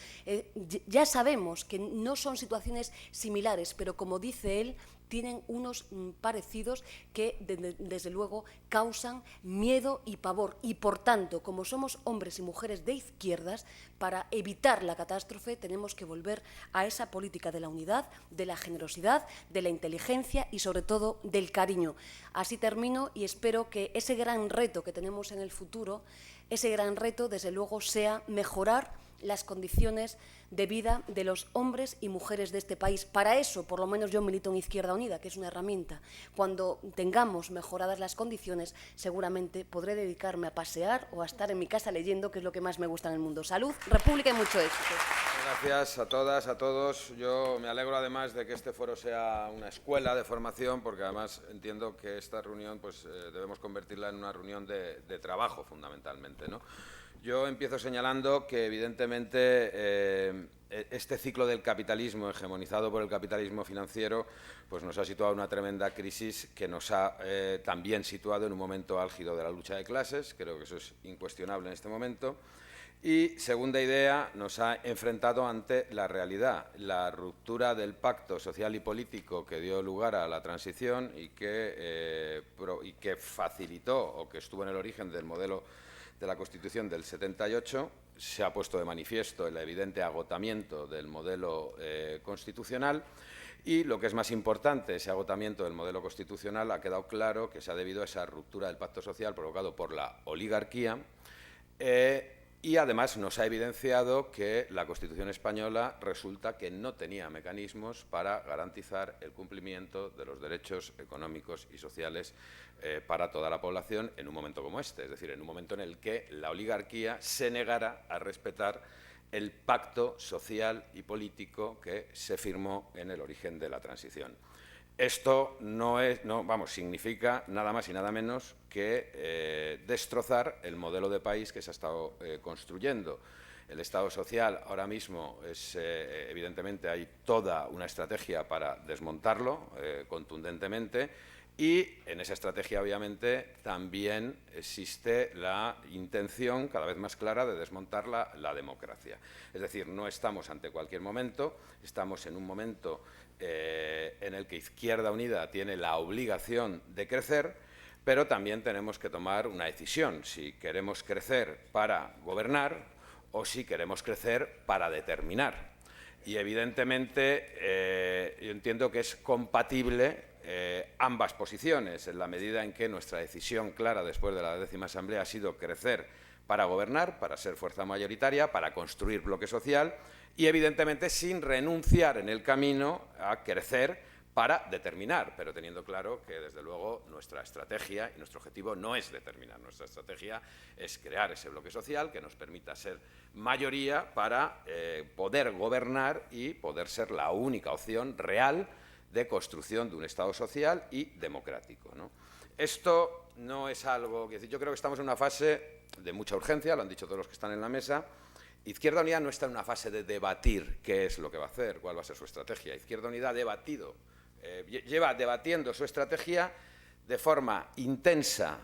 S5: Ya sabemos que no son situaciones similares, pero como dice él, tienen unos parecidos que, desde luego, causan miedo y pavor. Y, por tanto, como somos hombres y mujeres de izquierdas, para evitar la catástrofe tenemos que volver a esa política de la unidad, de la generosidad, de la inteligencia y, sobre todo, del cariño. Así termino y espero que ese gran reto que tenemos en el futuro, ese gran reto, desde luego, sea mejorar las condiciones de vida de los hombres y mujeres de este país. Para eso, por lo menos yo milito en Izquierda Unida, que es una herramienta. Cuando tengamos mejoradas las condiciones, seguramente podré dedicarme a pasear o a estar en mi casa leyendo, que es lo que más me gusta en el mundo. Salud, República y mucho éxito.
S6: Gracias a todas, a todos. Yo me alegro además de que este foro sea una escuela de formación, porque además entiendo que esta reunión pues, debemos convertirla en una reunión de trabajo fundamentalmente, ¿no? Yo empiezo señalando que, evidentemente, este ciclo del capitalismo, hegemonizado por el capitalismo financiero, pues nos ha situado en una tremenda crisis que nos ha también situado en un momento álgido de la lucha de clases. Creo que eso es incuestionable en este momento. Y, segunda idea, nos ha enfrentado ante la realidad, la ruptura del pacto social y político que dio lugar a la transición y que facilitó o que estuvo en el origen del modelo de la Constitución del 78, se ha puesto de manifiesto el evidente agotamiento del modelo constitucional y, lo que es más importante, ese agotamiento del modelo constitucional ha quedado claro que se ha debido a esa ruptura del pacto social provocado por la oligarquía y, además, nos ha evidenciado que la Constitución española resulta que no tenía mecanismos para garantizar el cumplimiento de los derechos económicos y sociales para toda la población en un momento como este, es decir, en un momento en el que la oligarquía se negara a respetar el pacto social y político que se firmó en el origen de la transición. Esto significa nada más y nada menos que destrozar el modelo de país que se ha estado construyendo. El Estado social ahora mismo es, evidentemente, hay toda una estrategia para desmontarlo contundentemente, y en esa estrategia, obviamente, también existe la intención cada vez más clara de desmontar la democracia. Es decir, no estamos ante cualquier momento, estamos en un momento en el que Izquierda Unida tiene la obligación de crecer, pero también tenemos que tomar una decisión, si queremos crecer para gobernar o si queremos crecer para determinar. Y evidentemente yo entiendo que es compatible ambas posiciones, en la medida en que nuestra decisión clara después de la 10ª Asamblea ha sido crecer para gobernar, para ser fuerza mayoritaria, para construir bloque social y, evidentemente, sin renunciar en el camino a crecer para determinar, pero teniendo claro que, desde luego, nuestra estrategia y nuestro objetivo no es determinar. Nuestra estrategia es crear ese bloque social que nos permita ser mayoría para poder gobernar y poder ser la única opción real de construcción de un Estado social y democrático, ¿no? Esto no es algo que... Yo creo que estamos en una fase de mucha urgencia, lo han dicho todos los que están en la mesa. Izquierda Unida no está en una fase de debatir qué es lo que va a hacer, cuál va a ser su estrategia. Izquierda Unida ha debatido, lleva debatiendo su estrategia de forma intensa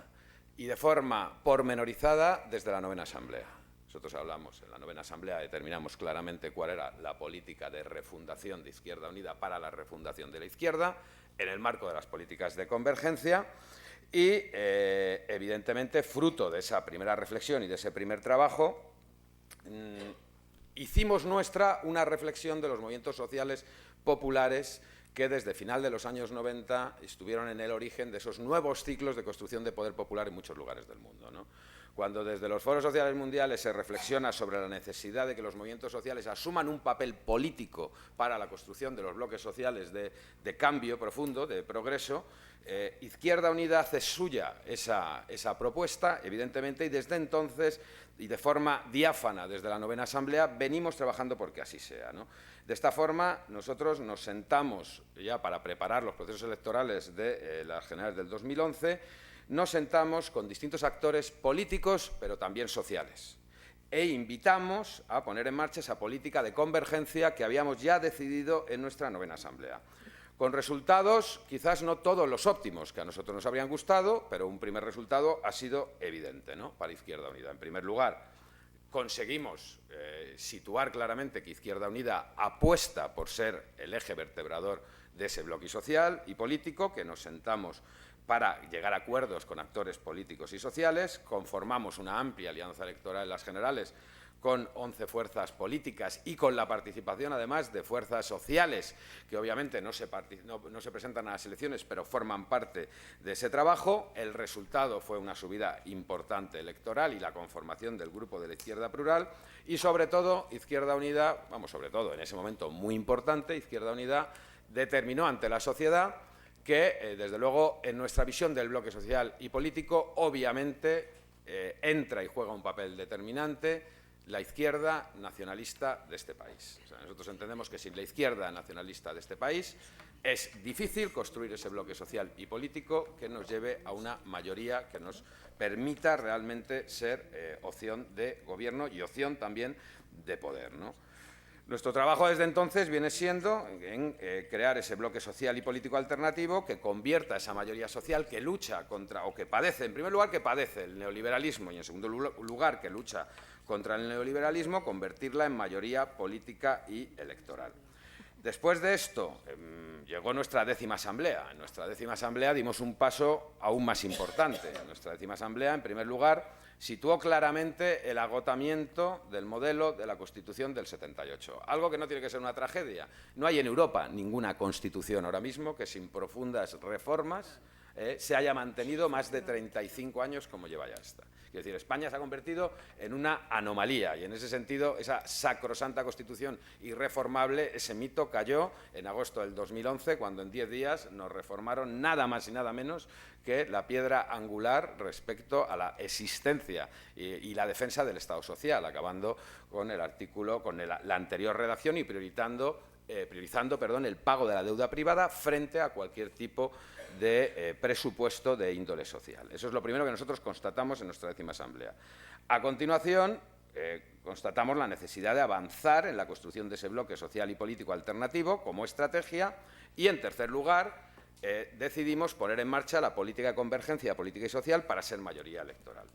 S6: y de forma pormenorizada desde la 9ª Asamblea. Nosotros hablamos en la 9ª Asamblea, determinamos claramente cuál era la política de refundación de Izquierda Unida para la refundación de la izquierda, en el marco de las políticas de convergencia y, evidentemente, fruto de esa primera reflexión y de ese primer trabajo, hicimos nuestra una reflexión de los movimientos sociales populares que desde final de los años 90 estuvieron en el origen de esos nuevos ciclos de construcción de poder popular en muchos lugares del mundo, ¿no? Cuando desde los foros sociales mundiales se reflexiona sobre la necesidad de que los movimientos sociales asuman un papel político para la construcción de los bloques sociales de cambio profundo, de progreso, Izquierda Unida hace suya esa propuesta, evidentemente, y desde entonces, y de forma diáfana desde la 9ª Asamblea, venimos trabajando porque así sea, ¿no? De esta forma, nosotros nos sentamos ya para preparar los procesos electorales de las generales del 2011, nos sentamos con distintos actores políticos, pero también sociales, e invitamos a poner en marcha esa política de convergencia que habíamos ya decidido en nuestra 9ª Asamblea. Con resultados, quizás no todos los óptimos que a nosotros nos habrían gustado, pero un primer resultado ha sido evidente, ¿no?, para Izquierda Unida. En primer lugar, conseguimos situar claramente que Izquierda Unida apuesta por ser el eje vertebrador de ese bloque social y político, que nos sentamos para llegar a acuerdos con actores políticos y sociales, conformamos una amplia alianza electoral en las generales con 11 fuerzas políticas y con la participación, además, de fuerzas sociales que obviamente no se presentan a las elecciones, pero forman parte de ese trabajo. El resultado fue una subida importante electoral y la conformación del grupo de la izquierda plural y, sobre todo, Izquierda Unida, sobre todo en ese momento muy importante, Izquierda Unida determinó ante la sociedad que, desde luego, en nuestra visión del bloque social y político, obviamente, entra y juega un papel determinante la izquierda nacionalista de este país. O sea, nosotros entendemos que sin la izquierda nacionalista de este país es difícil construir ese bloque social y político que nos lleve a una mayoría que nos permita realmente ser opción de gobierno y opción también de poder, ¿no? Nuestro trabajo desde entonces viene siendo en crear ese bloque social y político alternativo que convierta esa mayoría social que lucha contra, o que padece, en primer lugar, que padece el neoliberalismo y, en segundo lugar, que lucha contra el neoliberalismo, convertirla en mayoría política y electoral. Después de esto llegó nuestra 10ª Asamblea. En nuestra 10ª Asamblea dimos un paso aún más importante. En nuestra 10ª Asamblea, en primer lugar, situó claramente el agotamiento del modelo de la Constitución del 78. Algo que no tiene que ser una tragedia. No hay en Europa ninguna Constitución ahora mismo que sin profundas reformas se haya mantenido más de 35 años como lleva ya esta. Es decir, España se ha convertido en una anomalía y, en ese sentido, esa sacrosanta Constitución irreformable, ese mito cayó en agosto del 2011, cuando en 10 días nos reformaron nada más y nada menos que la piedra angular respecto a la existencia y la defensa del Estado social, acabando con el artículo, con la anterior redacción y priorizando el pago de la deuda privada frente a cualquier tipo de presupuesto de índole social. Eso es lo primero que nosotros constatamos en nuestra 10ª Asamblea. A continuación, constatamos la necesidad de avanzar en la construcción de ese bloque social y político alternativo como estrategia y, en tercer lugar, decidimos poner en marcha la política de convergencia política y social para ser mayoría electoral.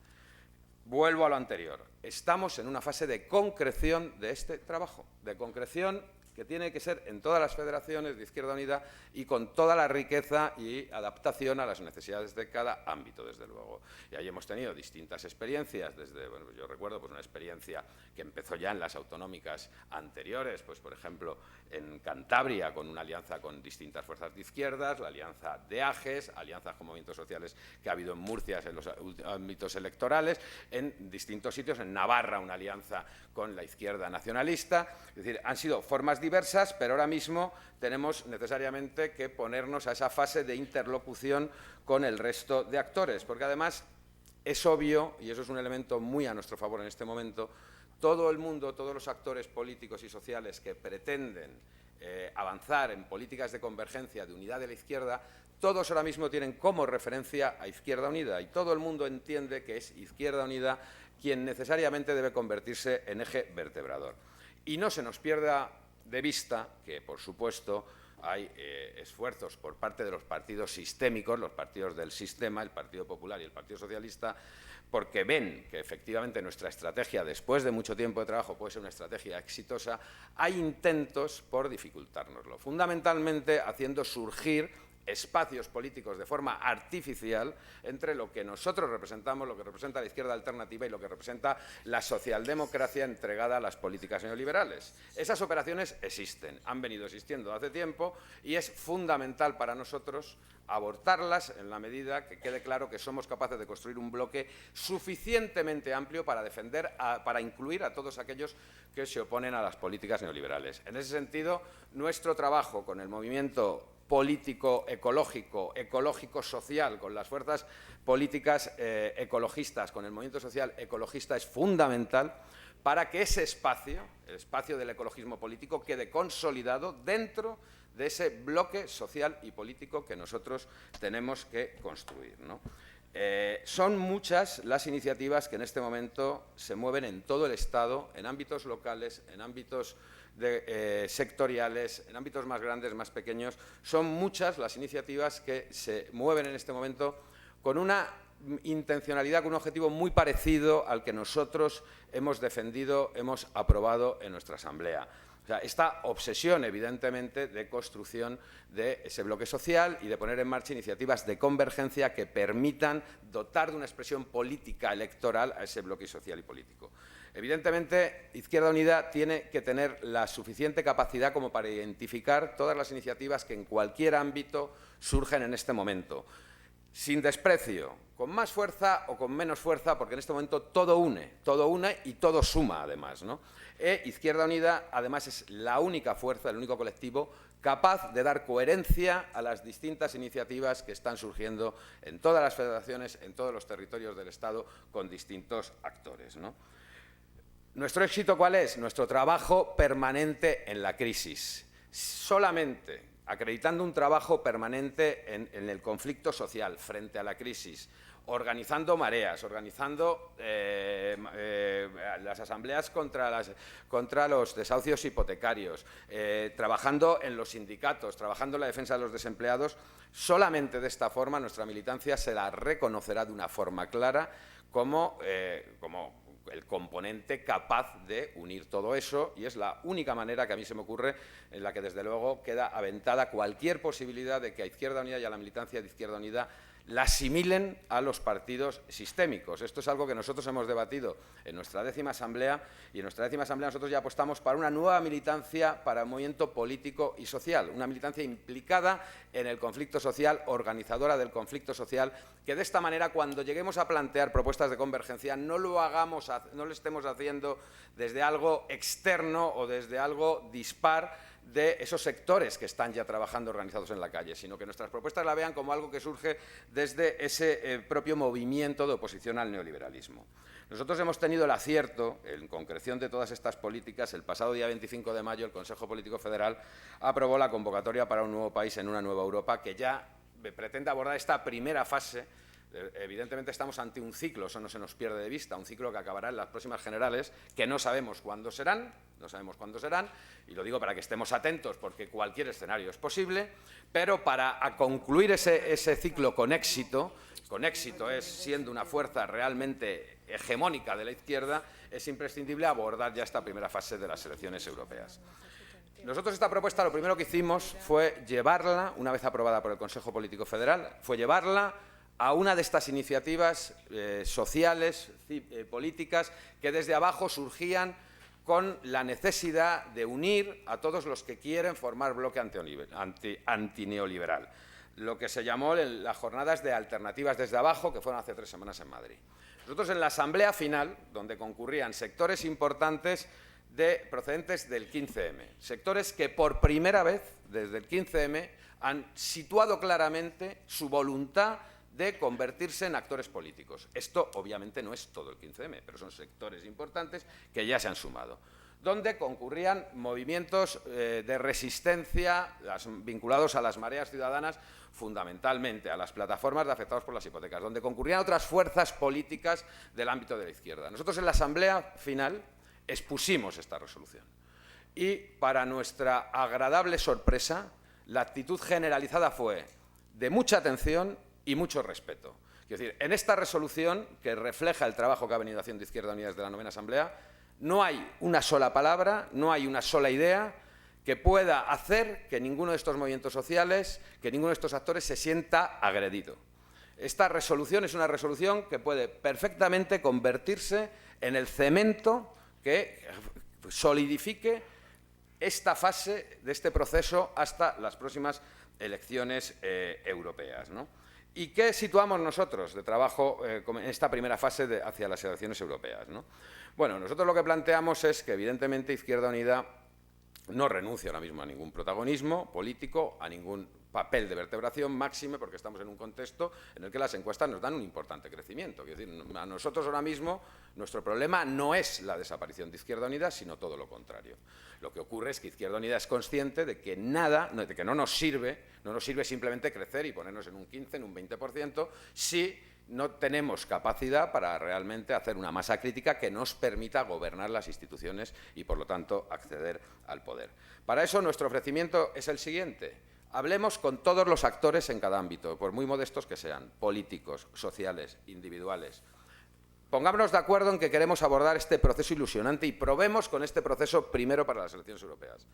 S6: Vuelvo a lo anterior. Estamos en una fase de concreción de este trabajo, de concreción que tiene que ser en todas las federaciones de Izquierda Unida y con toda la riqueza y adaptación a las necesidades de cada ámbito, desde luego. Y ahí hemos tenido distintas experiencias, desde, bueno, yo recuerdo una experiencia que empezó ya en las autonómicas anteriores, por ejemplo, en Cantabria, con una alianza con distintas fuerzas de izquierdas, la alianza de AGES, alianzas con movimientos sociales que ha habido en Murcia en los ámbitos electorales, en distintos sitios, en Navarra una alianza con la izquierda nacionalista, es decir, han sido formas diversas, pero ahora mismo tenemos necesariamente que ponernos a esa fase de interlocución con el resto de actores, porque además es obvio, y eso es un elemento muy a nuestro favor en este momento, todo el mundo, todos los actores políticos y sociales que pretenden avanzar en políticas de convergencia, de unidad de la izquierda, todos ahora mismo tienen como referencia a Izquierda Unida y todo el mundo entiende que es Izquierda Unida quien necesariamente debe convertirse en eje vertebrador. Y no se nos pierda de vista que, por supuesto, hay esfuerzos por parte de los partidos sistémicos, los partidos del sistema, el Partido Popular y el Partido Socialista, porque ven que efectivamente nuestra estrategia, después de mucho tiempo de trabajo, puede ser una estrategia exitosa. Hay intentos por dificultárnoslo, fundamentalmente haciendo surgir espacios políticos de forma artificial entre lo que nosotros representamos, lo que representa la izquierda alternativa y lo que representa la socialdemocracia entregada a las políticas neoliberales. Esas operaciones existen, han venido existiendo hace tiempo y es fundamental para nosotros abortarlas en la medida que quede claro que somos capaces de construir un bloque suficientemente amplio para defender, para incluir a todos aquellos que se oponen a las políticas neoliberales. En ese sentido, nuestro trabajo con el movimiento político ecológico, ecológico-social, con las fuerzas políticas ecologistas, con el movimiento social ecologista, es fundamental para que ese espacio, el espacio del ecologismo político, quede consolidado dentro de ese bloque social y político que nosotros tenemos que construir, ¿no? Son muchas las iniciativas que en este momento se mueven en todo el Estado, en ámbitos locales, en ámbitos sectoriales, en ámbitos más grandes, más pequeños. Son muchas las iniciativas que se mueven en este momento con una intencionalidad, con un objetivo muy parecido al que nosotros hemos defendido, hemos aprobado en nuestra Asamblea. O sea, esta obsesión, evidentemente, de construcción de ese bloque social y de poner en marcha iniciativas de convergencia que permitan dotar de una expresión política electoral a ese bloque social y político. Evidentemente, Izquierda Unida tiene que tener la suficiente capacidad como para identificar todas las iniciativas que en cualquier ámbito surgen en este momento, sin desprecio, con más fuerza o con menos fuerza, porque en este momento todo une y todo suma, además, ¿no? Izquierda Unida, además, es la única fuerza, el único colectivo capaz de dar coherencia a las distintas iniciativas que están surgiendo en todas las federaciones, en todos los territorios del Estado, con distintos actores, ¿no? ¿Nuestro éxito cuál es? Nuestro trabajo permanente en la crisis. Solamente acreditando un trabajo permanente en el conflicto social frente a la crisis, organizando mareas, organizando las asambleas contra los desahucios hipotecarios, trabajando en los sindicatos, trabajando en la defensa de los desempleados. Solamente de esta forma nuestra militancia se la reconocerá de una forma clara como el componente capaz de unir todo eso, y es la única manera que a mí se me ocurre en la que desde luego queda aventada cualquier posibilidad de que a Izquierda Unida y a la militancia de Izquierda Unida la asimilen a los partidos sistémicos. Esto es algo que nosotros hemos debatido en nuestra 10ª Asamblea, y en nuestra 10ª Asamblea nosotros ya apostamos para una nueva militancia para el movimiento político y social, una militancia implicada en el conflicto social, organizadora del conflicto social, que de esta manera, cuando lleguemos a plantear propuestas de convergencia, no lo estemos haciendo desde algo externo o desde algo dispar de esos sectores que están ya trabajando organizados en la calle, sino que nuestras propuestas la vean como algo que surge desde ese propio movimiento de oposición al neoliberalismo. Nosotros hemos tenido el acierto, en concreción de todas estas políticas. El pasado día 25 de mayo el Consejo Político Federal aprobó la convocatoria para un nuevo país en una nueva Europa, que ya pretende abordar esta primera fase Evidentemente estamos ante un ciclo, eso no se nos pierde de vista, un ciclo que acabará en las próximas generales, que no sabemos cuándo serán, y lo digo para que estemos atentos porque cualquier escenario es posible, pero para concluir ese ciclo con éxito es siendo una fuerza realmente hegemónica de la izquierda, es imprescindible abordar ya esta primera fase de las elecciones europeas. Nosotros esta propuesta lo primero que hicimos fue llevarla, una vez aprobada por el Consejo Político Federal, fue llevarla a una de estas iniciativas sociales, políticas, que desde abajo surgían con la necesidad de unir a todos los que quieren formar bloque antineoliberal, lo que se llamó las jornadas de alternativas desde abajo, que fueron hace 3 semanas en Madrid. Nosotros en la asamblea final, donde concurrían sectores importantes procedentes del 15M, sectores que por primera vez desde el 15M han situado claramente su voluntad de convertirse en actores políticos. Esto obviamente no es todo el 15M, pero son sectores importantes que ya se han sumado, donde concurrían movimientos de resistencia vinculados a las mareas ciudadanas, fundamentalmente a las plataformas de afectados por las hipotecas, donde concurrían otras fuerzas políticas del ámbito de la izquierda. Nosotros en la asamblea final expusimos esta resolución y, para nuestra agradable sorpresa, la actitud generalizada fue de mucha atención y mucho respeto. Es decir, en esta resolución, que refleja el trabajo que ha venido haciendo Izquierda Unida desde la 9ª Asamblea, no hay una sola palabra, no hay una sola idea que pueda hacer que ninguno de estos movimientos sociales, que ninguno de estos actores se sienta agredido. Esta resolución es una resolución que puede perfectamente convertirse en el cemento que solidifique esta fase de este proceso hasta las próximas elecciones europeas, ¿no? ¿Y qué situamos nosotros de trabajo en esta primera fase hacia las elecciones europeas, ¿no? Bueno, nosotros lo que planteamos es que, evidentemente, Izquierda Unida no renuncia ahora mismo a ningún protagonismo político, a ningún papel de vertebración, máxime porque estamos en un contexto en el que las encuestas nos dan un importante crecimiento. Es decir, a nosotros ahora mismo nuestro problema no es la desaparición de Izquierda Unida, sino todo lo contrario. Lo que ocurre es que Izquierda Unida es consciente de que de que no nos sirve simplemente crecer y ponernos en un 15, en un 20%, si no tenemos capacidad para realmente hacer una masa crítica que nos permita gobernar las instituciones y, por lo tanto, acceder al poder. Para eso, nuestro ofrecimiento es el siguiente. Hablemos con todos los actores en cada ámbito, por muy modestos que sean, políticos, sociales, individuales. Pongámonos de acuerdo en que queremos abordar este proceso ilusionante y probemos con este proceso primero para las elecciones europeas.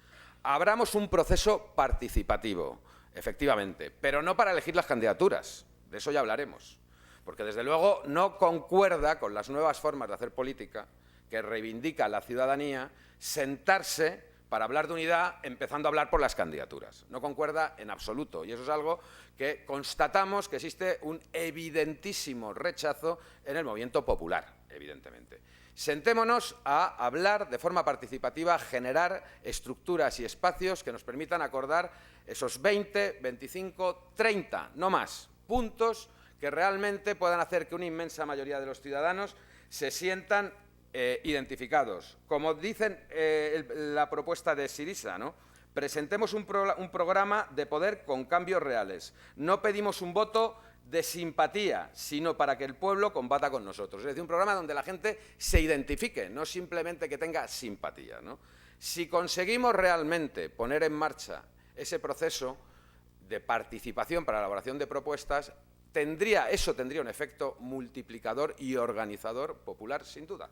S6: Abramos un proceso participativo, efectivamente, pero no para elegir las candidaturas, de eso ya hablaremos, porque desde luego no concuerda con las nuevas formas de hacer política que reivindica la ciudadanía sentarse para hablar de unidad, empezando a hablar por las candidaturas. No concuerda en absoluto, y eso es algo que constatamos que existe un evidentísimo rechazo en el movimiento popular, evidentemente. Sentémonos a hablar de forma participativa, generar estructuras y espacios que nos permitan acordar esos 20, 25, 30, no más, puntos que realmente puedan hacer que una inmensa mayoría de los ciudadanos se sientan identificados. Como dicen la propuesta de Syriza, ¿no? Presentemos un programa de poder con cambios reales. No pedimos un voto de simpatía, sino para que el pueblo combata con nosotros. Es decir, un programa donde la gente se identifique, no simplemente que tenga simpatía, ¿no? Si conseguimos realmente poner en marcha ese proceso de participación para la elaboración de propuestas, eso tendría un efecto multiplicador y organizador popular, sin duda,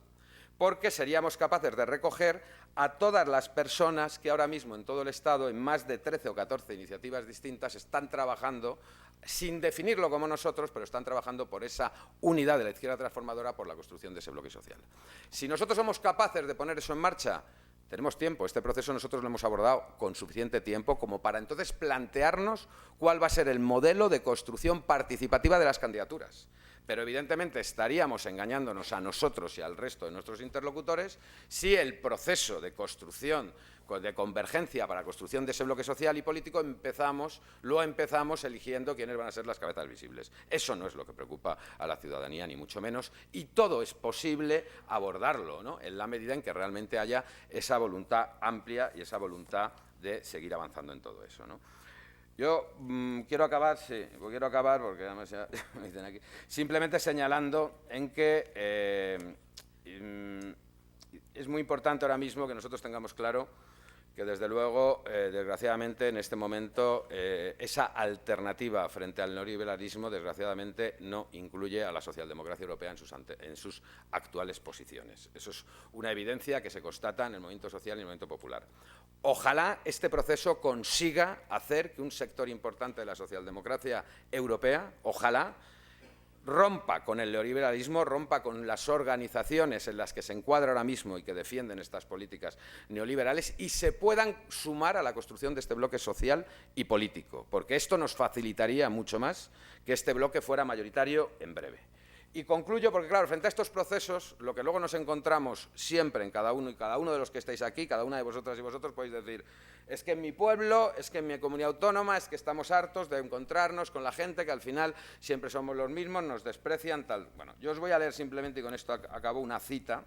S6: porque seríamos capaces de recoger a todas las personas que ahora mismo en todo el Estado, en más de 13 o 14 iniciativas distintas, están trabajando, sin definirlo como nosotros, pero están trabajando por esa unidad de la izquierda transformadora, por la construcción de ese bloque social. Si nosotros somos capaces de poner eso en marcha, tenemos tiempo. Este proceso nosotros lo hemos abordado con suficiente tiempo como para entonces plantearnos cuál va a ser el modelo de construcción participativa de las candidaturas. Pero evidentemente estaríamos engañándonos a nosotros y al resto de nuestros interlocutores si el proceso de construcción, de convergencia para la construcción de ese bloque social y político lo empezamos eligiendo quiénes van a ser las cabezas visibles. Eso no es lo que preocupa a la ciudadanía, ni mucho menos, y todo es posible abordarlo, ¿no?, en la medida en que realmente haya esa voluntad amplia y esa voluntad de seguir avanzando en todo eso, ¿no? Yo quiero acabar, porque además ya me dicen aquí, simplemente señalando en que es muy importante ahora mismo que nosotros tengamos claro que, desde luego, desgraciadamente, en este momento, esa alternativa frente al neoliberalismo, desgraciadamente, no incluye a la socialdemocracia europea en sus actuales posiciones. Eso es una evidencia que se constata en el movimiento social y en el movimiento popular. Ojalá este proceso consiga hacer que un sector importante de la socialdemocracia europea, ojalá, rompa con el neoliberalismo, rompa con las organizaciones en las que se encuadra ahora mismo y que defienden estas políticas neoliberales, y se puedan sumar a la construcción de este bloque social y político, porque esto nos facilitaría mucho más que este bloque fuera mayoritario en breve. Y concluyo porque, claro, frente a estos procesos, lo que luego nos encontramos siempre en cada uno de los que estáis aquí, cada una de vosotras y vosotros podéis decir: es que en mi pueblo, es que en mi comunidad autónoma, es que estamos hartos de encontrarnos con la gente que al final siempre somos los mismos, nos desprecian, tal. Bueno, yo os voy a leer simplemente, y con esto acabo, una cita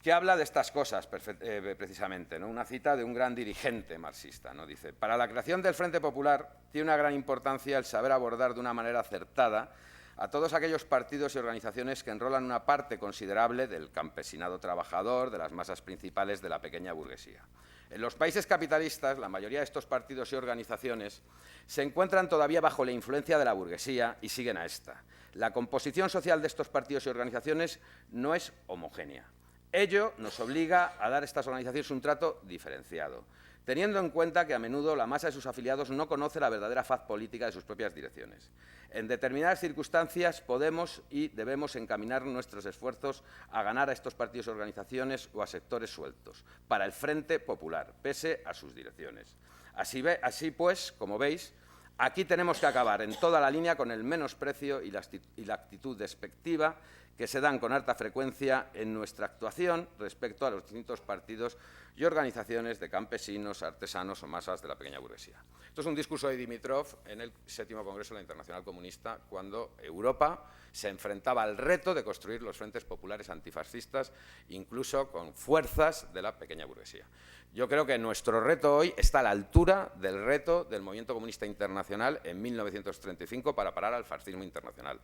S6: que habla de estas cosas precisamente, ¿no? Una cita de un gran dirigente marxista, ¿no? Dice: para la creación del Frente Popular tiene una gran importancia el saber abordar de una manera acertada a todos aquellos partidos y organizaciones que enrolan una parte considerable del campesinado trabajador, de las masas principales de la pequeña burguesía. En los países capitalistas, la mayoría de estos partidos y organizaciones se encuentran todavía bajo la influencia de la burguesía y siguen a esta. La composición social de estos partidos y organizaciones no es homogénea. Ello nos obliga a dar a estas organizaciones un trato diferenciado, teniendo en cuenta que a menudo la masa de sus afiliados no conoce la verdadera faz política de sus propias direcciones. En determinadas circunstancias podemos y debemos encaminar nuestros esfuerzos a ganar a estos partidos y organizaciones o a sectores sueltos, para el Frente Popular, pese a sus direcciones. Así pues, como veis, aquí tenemos que acabar en toda la línea con el menosprecio y la actitud despectiva que se dan con alta frecuencia en nuestra actuación respecto a los distintos partidos y organizaciones de campesinos, artesanos o masas de la pequeña burguesía. Esto es un discurso de Dimitrov en el 7º Congreso de la Internacional Comunista, cuando Europa se enfrentaba al reto de construir los frentes populares antifascistas, incluso con fuerzas de la pequeña burguesía. Yo creo que nuestro reto hoy está a la altura del reto del movimiento comunista internacional en 1935 para parar al fascismo internacional.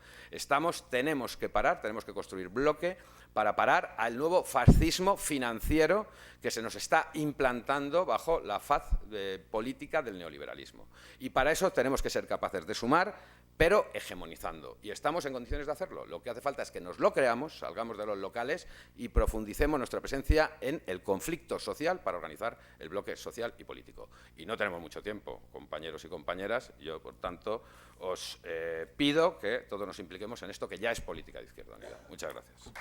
S6: Tenemos que parar, tenemos que construir bloque para parar al nuevo fascismo financiero que se nos está implantando bajo la faz política del neoliberalismo. Y para eso tenemos que ser capaces de sumar, pero hegemonizando. Y estamos en condiciones de hacerlo. Lo que hace falta es que nos lo creamos, salgamos de los locales y profundicemos nuestra presencia en el conflicto social para organizar el bloque social y político. Y no tenemos mucho tiempo, compañeros y compañeras. Yo, por tanto, os pido que todos nos impliquemos en esto que ya es política de Izquierda Unida. Muchas gracias.